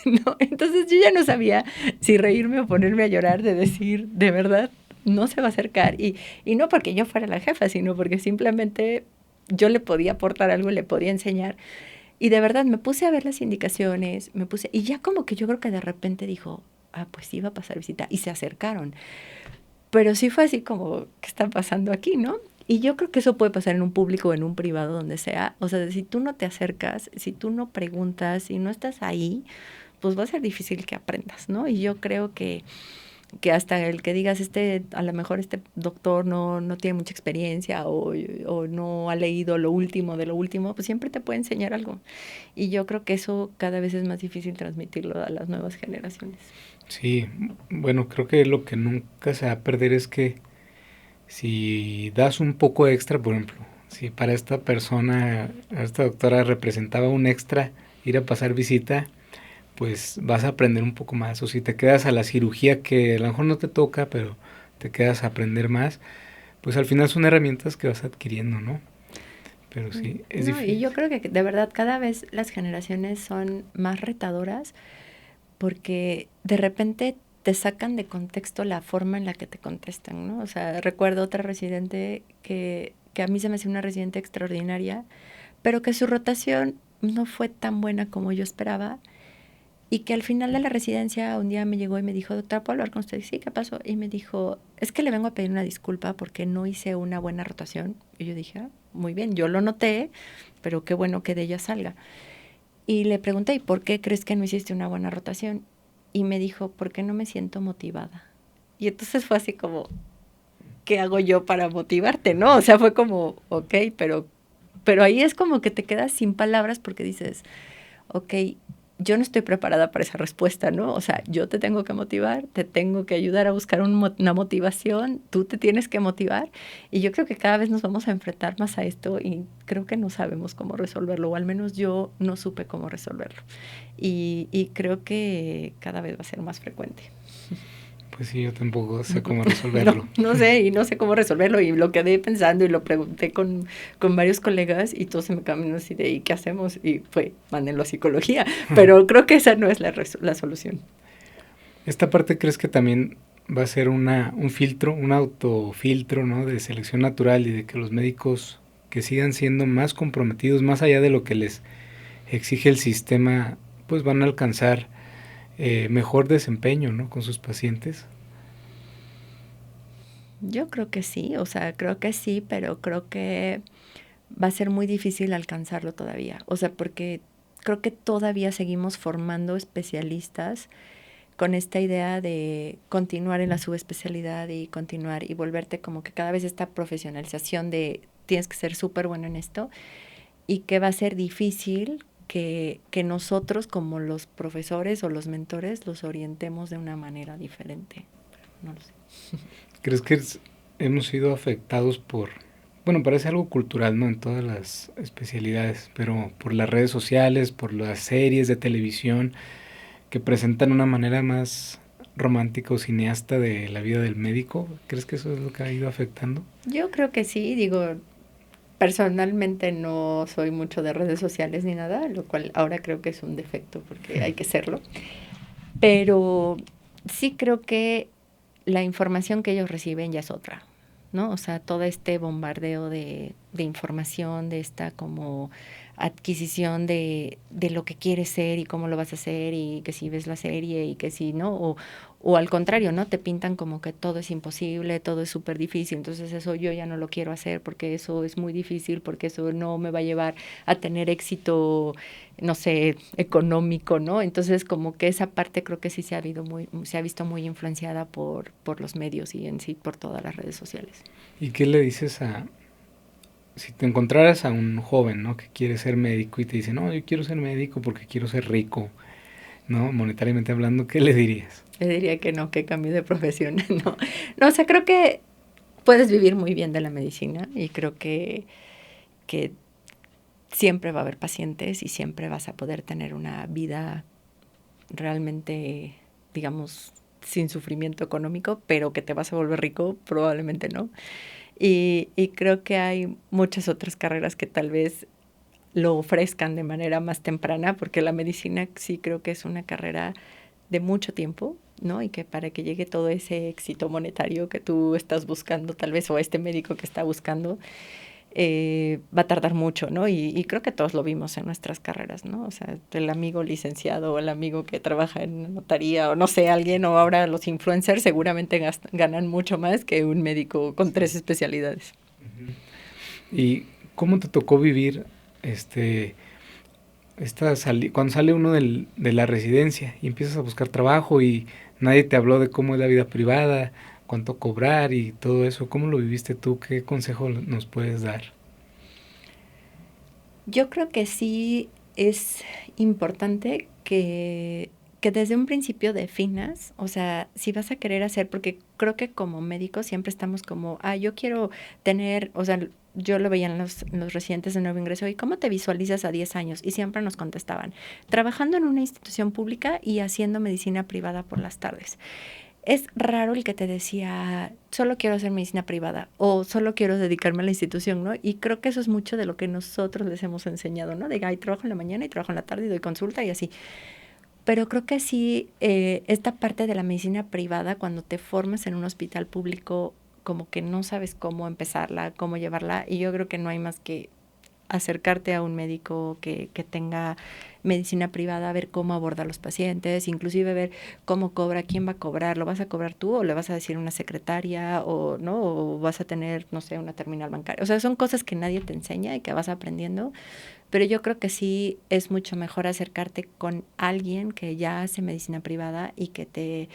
¿no? Entonces yo ya no sabía si reírme o ponerme a llorar de decir, de verdad, no se va a acercar. Y no porque yo fuera la jefa, sino porque simplemente yo le podía aportar algo, le podía enseñar. Y de verdad me puse a ver las indicaciones, y ya como que yo creo que de repente dijo, pues iba a pasar visita. Y se acercaron. Pero sí fue así como, ¿qué está pasando aquí, no? Y yo creo que eso puede pasar en un público o en un privado, donde sea. O sea, si tú no te acercas, si tú no preguntas, si no estás ahí, pues va a ser difícil que aprendas, ¿no? Y yo creo que hasta el que digas, a lo mejor este doctor no tiene mucha experiencia o no ha leído lo último de lo último, pues siempre te puede enseñar algo. Y yo creo que eso cada vez es más difícil transmitirlo a las nuevas generaciones. Sí, bueno, creo que lo que nunca se va a perder es que si das un poco extra, por ejemplo, si para esta persona, a esta doctora representaba un extra ir a pasar visita, pues vas a aprender un poco más. O si te quedas a la cirugía que a lo mejor no te toca, pero te quedas a aprender más, pues al final son herramientas que vas adquiriendo, ¿no? Pero sí, es No, y difícil. yo creo que de verdad cada vez las generaciones son más retadoras porque de repente te sacan de contexto la forma en la que te contestan, ¿no? O sea, recuerdo otra residente que a mí se me hacía una residente extraordinaria, pero que su rotación no fue tan buena como yo esperaba y que al final de la residencia un día me llegó y me dijo, doctora, ¿puedo hablar con usted? Sí, ¿qué pasó? Y me dijo, es que le vengo a pedir una disculpa porque no hice una buena rotación. Y yo dije, muy bien, yo lo noté, pero qué bueno que de ella salga. Y le pregunté, ¿y por qué crees que no hiciste una buena rotación? Y me dijo, porque no me siento motivada. Y entonces fue así como, ¿qué hago yo para motivarte? ¿No? O sea, fue como, ok, pero ahí es como que te quedas sin palabras porque dices, ok, yo no estoy preparada para esa respuesta, ¿no? O sea, yo te tengo que motivar, te tengo que ayudar a buscar una motivación, tú te tienes que motivar y yo creo que cada vez nos vamos a enfrentar más a esto y creo que no sabemos cómo resolverlo, o al menos yo no supe cómo resolverlo. Y creo que cada vez va a ser más frecuente. Pues sí, yo tampoco sé cómo No, resolverlo. no sé, y no sé cómo resolverlo, y lo quedé pensando y lo pregunté con varios colegas y todos se me cambiaron así de, ¿y qué hacemos? Y fue, mándenlo a psicología, pero creo que esa no es la solución. Esta parte crees que también va a ser un filtro, un autofiltro, ¿no? De selección natural y de que los médicos que sigan siendo más comprometidos, más allá de lo que les exige el sistema, pues van a alcanzar mejor desempeño, ¿no? Con sus pacientes. Yo creo que sí, o sea, creo que sí, pero creo que va a ser muy difícil alcanzarlo todavía. O sea, porque creo que todavía seguimos formando especialistas con esta idea de continuar en la subespecialidad y continuar y volverte como que cada vez esta profesionalización de tienes que ser súper bueno en esto y que va a ser difícil que nosotros como los profesores o los mentores los orientemos de una manera diferente. No lo sé. ¿Crees que hemos sido afectados por, bueno, parece algo cultural, ¿no? En todas las especialidades, pero por las redes sociales, por las series de televisión que presentan una manera más romántica o cineasta de la vida del médico? ¿Crees que eso es lo que ha ido afectando? Yo creo que sí, digo, personalmente no soy mucho de redes sociales ni nada, lo cual ahora creo que es un defecto porque hay que serlo. Pero sí creo que la información que ellos reciben ya es otra, ¿no? O sea, todo este bombardeo de información, de esta como adquisición de lo que quieres ser y cómo lo vas a hacer y que si ves la serie y que si no, o al contrario, ¿no? Te pintan como que todo es imposible, todo es súper difícil, entonces eso yo ya no lo quiero hacer porque eso es muy difícil, porque eso no me va a llevar a tener éxito, no sé, económico, ¿no? Entonces como que esa parte creo que sí se ha visto muy influenciada por los medios y en sí por todas las redes sociales. ¿Y qué le dices a, si te encontraras a un joven, ¿no? Que quiere ser médico y te dice, no, yo quiero ser médico porque quiero ser rico, ¿no? Monetariamente hablando, ¿qué le dirías? Le diría que no, que cambie de profesión, no. No, o sea, creo que puedes vivir muy bien de la medicina y creo que siempre va a haber pacientes y siempre vas a poder tener una vida realmente, digamos, sin sufrimiento económico, pero que te vas a volver rico, probablemente no. Y creo que hay muchas otras carreras que tal vez lo ofrezcan de manera más temprana, porque la medicina sí creo que es una carrera de mucho tiempo, ¿no? Y que para que llegue todo ese éxito monetario que tú estás buscando, tal vez, o este médico que está buscando, va a tardar mucho, ¿no? Y creo que todos lo vimos en nuestras carreras, ¿no? O sea, el amigo licenciado o el amigo que trabaja en notaría o no sé, alguien, o ahora los influencers seguramente ganan mucho más que un médico con 3 especialidades. ¿Y cómo te tocó vivir cuando sale uno de la residencia y empiezas a buscar trabajo y nadie te habló de cómo es la vida privada, cuánto cobrar y todo eso? ¿Cómo lo viviste tú? ¿Qué consejo nos puedes dar? Yo creo que sí es importante que desde un principio definas, o sea, si vas a querer hacer, porque creo que como médicos siempre estamos como, yo quiero tener, o sea, yo lo veía en los residentes de nuevo ingreso, ¿y cómo te visualizas a 10 años? Y siempre nos contestaban, trabajando en una institución pública y haciendo medicina privada por las tardes. Es raro el que te decía, solo quiero hacer medicina privada o solo quiero dedicarme a la institución, ¿no? Y creo que eso es mucho de lo que nosotros les hemos enseñado, ¿no? De, trabajo en la mañana y trabajo en la tarde y doy consulta y así. Pero creo que sí, esta parte de la medicina privada, cuando te formas en un hospital público, como que no sabes cómo empezarla, cómo llevarla, y yo creo que no hay más que acercarte a un médico que tenga medicina privada, ver cómo aborda a los pacientes, inclusive ver cómo cobra, quién va a cobrar, lo vas a cobrar tú o le vas a decir una secretaria o no, o vas a tener, no sé, una terminal bancaria. O sea, son cosas que nadie te enseña y que vas aprendiendo, pero yo creo que sí es mucho mejor acercarte con alguien que ya hace medicina privada y que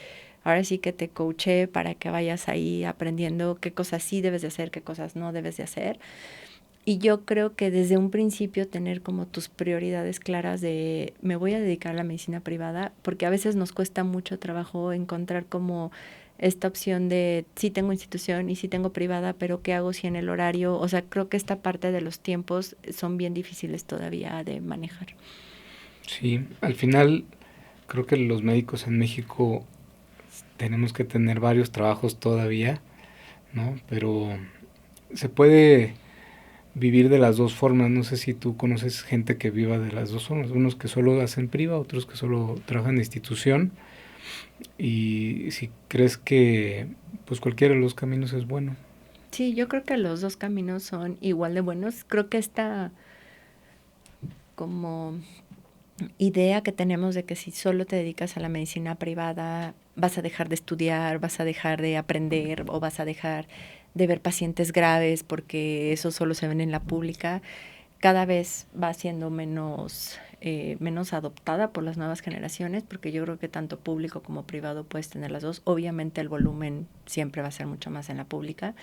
ahora sí que te coache para que vayas ahí aprendiendo qué cosas sí debes de hacer, qué cosas no debes de hacer. Y yo creo que desde un principio tener como tus prioridades claras de me voy a dedicar a la medicina privada, porque a veces nos cuesta mucho trabajo encontrar como esta opción de sí tengo institución y sí tengo privada, pero ¿qué hago si en el horario? O sea, creo que esta parte de los tiempos son bien difíciles todavía de manejar. Sí, al final creo que los médicos en México tenemos que tener varios trabajos todavía, ¿no? Pero se puede vivir de las dos formas. No sé si tú conoces gente que viva de las dos formas, unos que solo hacen priva, otros que solo trabajan en institución, y si crees que pues cualquiera de los caminos es bueno. Sí, yo creo que los dos caminos son igual de buenos. Creo que esta como idea que tenemos de que si solo te dedicas a la medicina privada vas a dejar de estudiar, vas a dejar de aprender o vas a dejar de ver pacientes graves porque eso solo se ven en la pública, cada vez va siendo menos adoptada por las nuevas generaciones, porque yo creo que tanto público como privado puedes tener las dos. Obviamente el volumen siempre va a ser mucho más en la pública,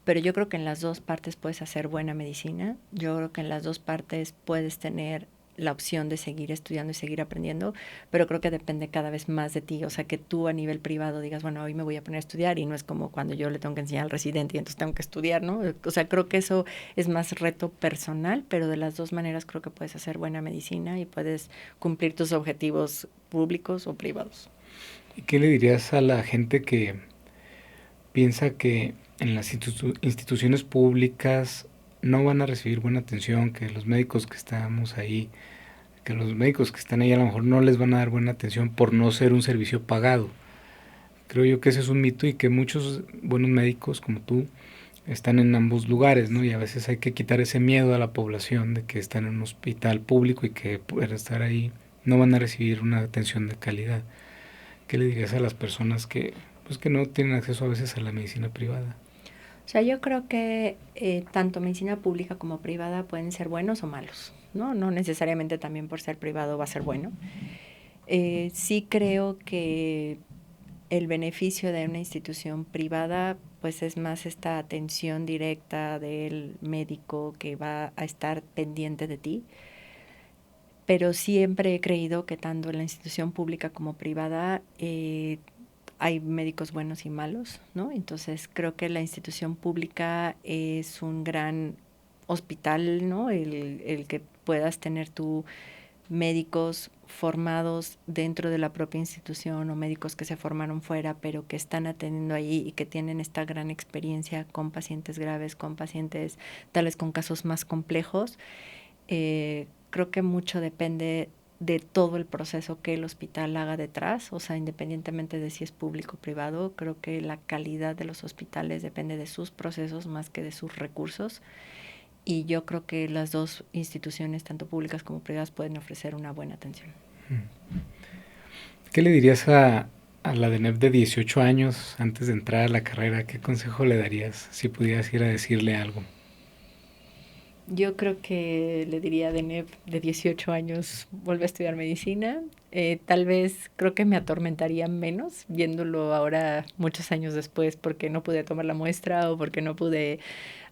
pero yo creo que en las dos partes puedes hacer buena medicina. Yo creo que en las dos partes puedes tener la opción de seguir estudiando y seguir aprendiendo, pero creo que depende cada vez más de ti, o sea, que tú a nivel privado digas, bueno, hoy me voy a poner a estudiar y no es como cuando yo le tengo que enseñar al residente y entonces tengo que estudiar, ¿no? O sea, creo que eso es más reto personal, pero de las dos maneras creo que puedes hacer buena medicina y puedes cumplir tus objetivos públicos o privados. ¿Y qué le dirías a la gente que piensa que en las instituciones públicas no van a recibir buena atención, que los médicos que estamos ahí, que los médicos que están ahí a lo mejor no les van a dar buena atención por no ser un servicio pagado? Creo yo que ese es un mito y que muchos buenos médicos como tú están en ambos lugares, ¿no? Y a veces hay que quitar ese miedo a la población de que están en un hospital público y que por estar ahí no van a recibir una atención de calidad. ¿Qué le dirías a las personas que, pues, que no tienen acceso a veces a la medicina privada? O sea, yo creo que tanto medicina pública como privada pueden ser buenos o malos, ¿no? No necesariamente también por ser privado va a ser bueno. Sí creo que el beneficio de una institución privada pues es más esta atención directa del médico que va a estar pendiente de ti, pero siempre he creído que tanto en la institución pública como privada hay médicos buenos y malos, ¿no? Entonces creo que la institución pública es un gran hospital, ¿no? El que puedas tener tú médicos formados dentro de la propia institución o médicos que se formaron fuera, pero que están atendiendo ahí y que tienen esta gran experiencia con pacientes graves, con pacientes tal vez con casos más complejos. Creo que mucho depende de todo el proceso que el hospital haga detrás, o sea, independientemente de si es público o privado, creo que la calidad de los hospitales depende de sus procesos más que de sus recursos. Y yo creo que las dos instituciones, tanto públicas como privadas, pueden ofrecer una buena atención. ¿Qué le dirías a la DENEP de 18 años antes de entrar a la carrera? ¿Qué consejo le darías si pudieras ir a decirle algo? Yo creo que le diría a Deneb de 18 años, vuelve a estudiar medicina. Tal vez creo que me atormentaría menos viéndolo ahora muchos años después porque no pude tomar la muestra o porque no pude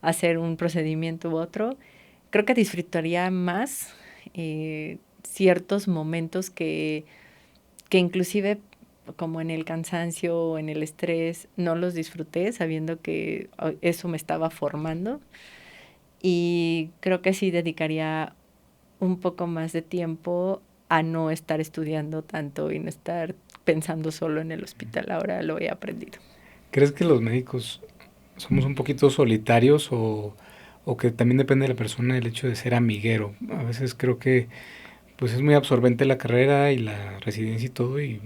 hacer un procedimiento u otro. Creo que disfrutaría más ciertos momentos que inclusive como en el cansancio o en el estrés no los disfruté sabiendo que eso me estaba formando. Y creo que sí dedicaría un poco más de tiempo a no estar estudiando tanto y no estar pensando solo en el hospital. Ahora lo he aprendido. ¿Crees que los médicos somos un poquito solitarios o que también depende de la persona el hecho de ser amiguero? A veces creo que pues es muy absorbente la carrera y la residencia y todo, y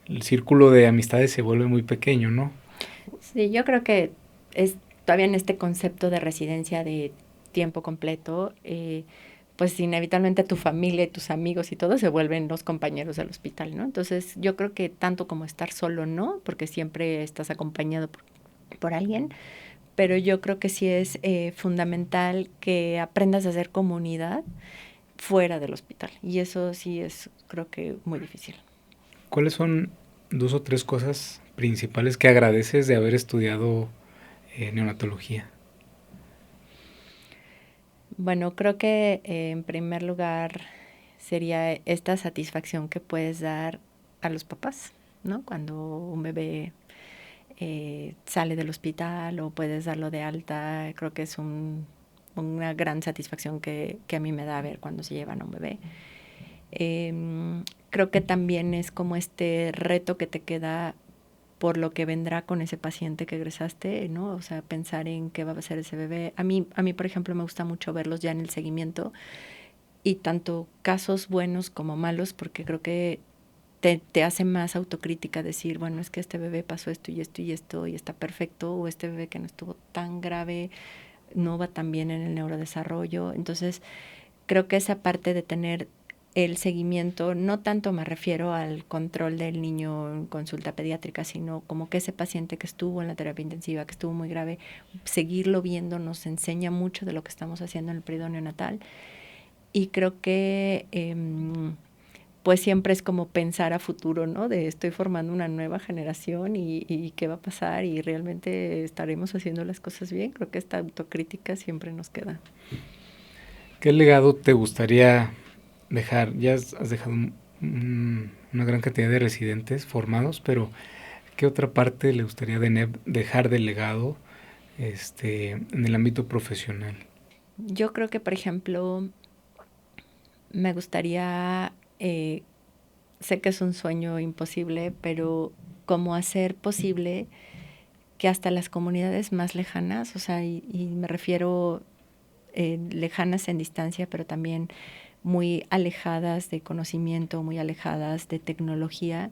el círculo de amistades se vuelve muy pequeño, ¿no? Sí, yo creo que es todavía en este concepto de residencia de tiempo completo, pues inevitablemente tu familia y tus amigos y todo se vuelven los compañeros del hospital, ¿no? Entonces yo creo que tanto como estar solo, no, porque siempre estás acompañado por alguien, pero yo creo que sí es fundamental que aprendas a hacer comunidad fuera del hospital y eso sí es creo que muy difícil. ¿Cuáles son dos o tres cosas principales que agradeces de haber estudiado neonatología? Bueno, creo que en primer lugar sería esta satisfacción que puedes dar a los papás, ¿no? Cuando un bebé sale del hospital o puedes darlo de alta, creo que es una gran satisfacción que a mí me da ver cuando se llevan a un bebé. Creo que también es como este reto que te queda por lo que vendrá con ese paciente que egresaste, ¿no? O sea, pensar en qué va a ser ese bebé. A mí, por ejemplo, me gusta mucho verlos ya en el seguimiento y tanto casos buenos como malos, porque creo que te hace más autocrítica decir, bueno, es que este bebé pasó esto y esto y esto y está perfecto, o este bebé que no estuvo tan grave, no va tan bien en el neurodesarrollo. Entonces, creo que esa parte de tener el seguimiento, no tanto me refiero al control del niño en consulta pediátrica, sino como que ese paciente que estuvo en la terapia intensiva, que estuvo muy grave, seguirlo viendo nos enseña mucho de lo que estamos haciendo en el periodo neonatal. Y creo que pues siempre es como pensar a futuro, ¿no? De estoy formando una nueva generación y qué va a pasar y realmente estaremos haciendo las cosas bien. Creo que esta autocrítica siempre nos queda. ¿Qué legado te gustaría dejar? Ya has dejado una gran cantidad de residentes formados, pero ¿qué otra parte le gustaría a DENEP dejar de legado en el ámbito profesional? Yo creo que, por ejemplo, me gustaría, sé que es un sueño imposible, pero cómo hacer posible que hasta las comunidades más lejanas, o sea, y me refiero lejanas en distancia, pero también muy alejadas de conocimiento, muy alejadas de tecnología,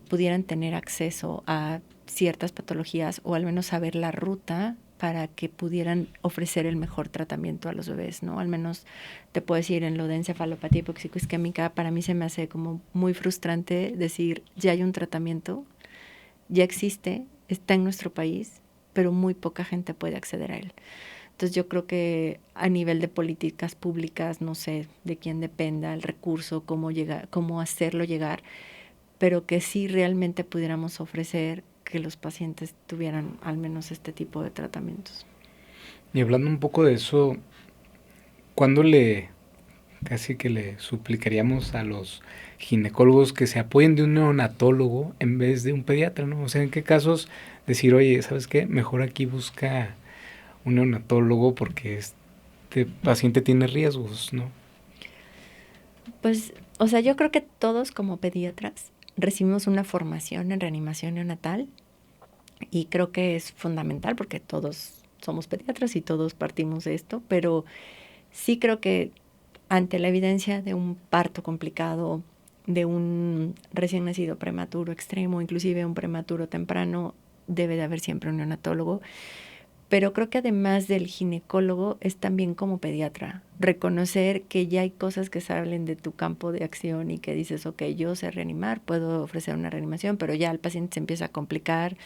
pudieran tener acceso a ciertas patologías o al menos saber la ruta para que pudieran ofrecer el mejor tratamiento a los bebés, ¿no? Al menos te puedo decir, en lo de encefalopatía hipoxico-isquémica, para mí se me hace como muy frustrante decir, ya hay un tratamiento, ya existe, está en nuestro país, pero muy poca gente puede acceder a él. Entonces yo creo que a nivel de políticas públicas, no sé de quién dependa el recurso, cómo hacerlo llegar, pero que sí realmente pudiéramos ofrecer que los pacientes tuvieran al menos este tipo de tratamientos. Y hablando un poco de eso, ¿cuándo casi que le suplicaríamos a los ginecólogos que se apoyen de un neonatólogo en vez de un pediatra, ¿no? O sea, ¿en qué casos decir, oye, ¿sabes qué? Mejor aquí busca un neonatólogo porque este paciente tiene riesgos, ¿no? Pues, o sea, yo creo que todos como pediatras recibimos una formación en reanimación neonatal y creo que es fundamental porque todos somos pediatras y todos partimos de esto, pero sí creo que ante la evidencia de un parto complicado, de un recién nacido prematuro extremo, inclusive un prematuro temprano, debe de haber siempre un neonatólogo. Pero creo que además del ginecólogo es también como pediatra, reconocer que ya hay cosas que salen de tu campo de acción y que dices, ok, yo sé reanimar, puedo ofrecer una reanimación, pero ya el paciente se empieza a complicar,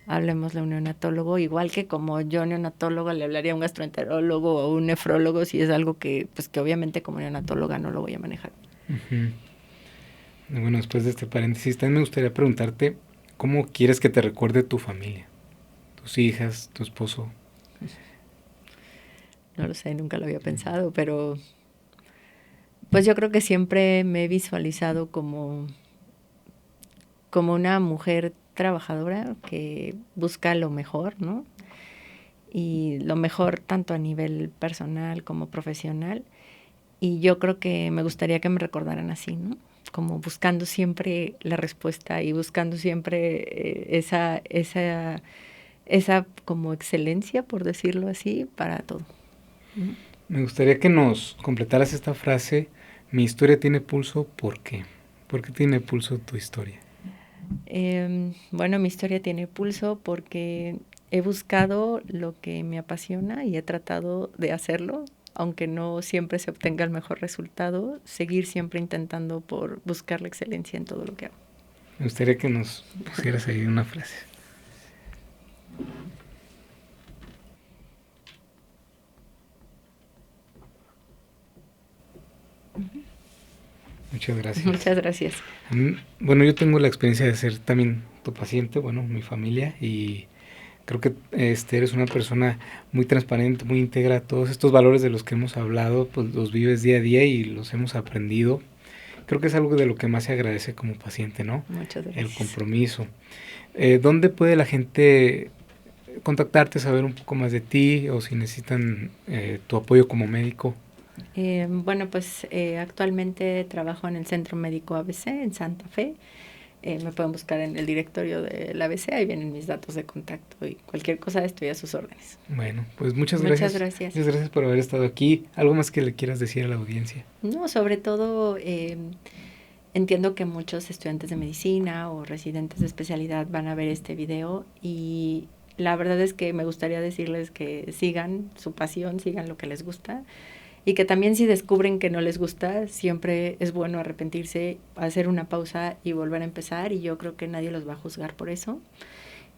hablemosle a un neonatólogo, igual que como yo neonatólogo le hablaría a un gastroenterólogo o un nefrólogo si es algo que, pues que obviamente como neonatóloga no lo voy a manejar. Uh-huh. Bueno, después de este paréntesis, también me gustaría preguntarte, ¿cómo quieres que te recuerde tu familia? Tus hijas, tu esposo. No lo sé, nunca lo había pensado, pero pues yo creo que siempre me he visualizado como una mujer trabajadora que busca lo mejor, ¿no? Y lo mejor tanto a nivel personal como profesional. Y yo creo que me gustaría que me recordaran así, ¿no? Como buscando siempre la respuesta y buscando siempre esa como excelencia, por decirlo así, para todo. Me gustaría que nos completaras esta frase, mi historia tiene pulso, ¿por qué? ¿Por qué tiene pulso tu historia? Bueno, mi historia tiene pulso porque he buscado lo que me apasiona y he tratado de hacerlo, aunque no siempre se obtenga el mejor resultado, seguir siempre intentando por buscar la excelencia en todo lo que hago. Me gustaría que nos pusieras ahí una frase. Muchas gracias. Muchas gracias. Bueno, yo tengo la experiencia de ser también tu paciente, bueno, mi familia, y creo que eres una persona muy transparente, muy íntegra. Todos estos valores de los que hemos hablado, pues los vives día a día y los hemos aprendido. Creo que es algo de lo que más se agradece como paciente, ¿no? Muchas gracias. El compromiso. ¿Dónde puede la gente contactarte, saber un poco más de ti o si necesitan tu apoyo como médico? Bueno, pues actualmente trabajo en el Centro Médico ABC en Santa Fe. Me pueden buscar en el directorio del ABC, ahí vienen mis datos de contacto y cualquier cosa estoy a sus órdenes. Bueno, pues muchas gracias. Muchas gracias por haber estado aquí. ¿Algo más que le quieras decir a la audiencia? No, sobre todo entiendo que muchos estudiantes de medicina o residentes de especialidad van a ver este video y la verdad es que me gustaría decirles que sigan su pasión, sigan lo que les gusta. Y que también si descubren que no les gusta, siempre es bueno arrepentirse, hacer una pausa y volver a empezar. Y yo creo que nadie los va a juzgar por eso.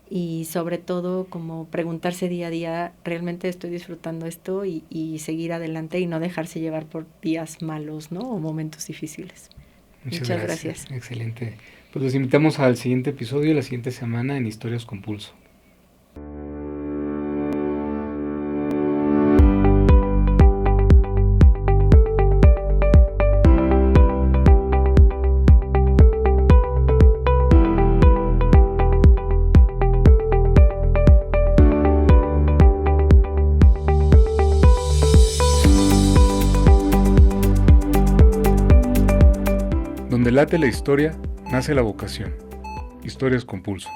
Y sobre todo, como preguntarse día a día, ¿realmente estoy disfrutando esto? Y seguir adelante y no dejarse llevar por días malos, ¿no? O momentos difíciles. Muchas gracias. Excelente. Pues los invitamos al siguiente episodio, la siguiente semana en Historias con Pulso. Donde late la historia, nace la vocación. Historias con Pulso.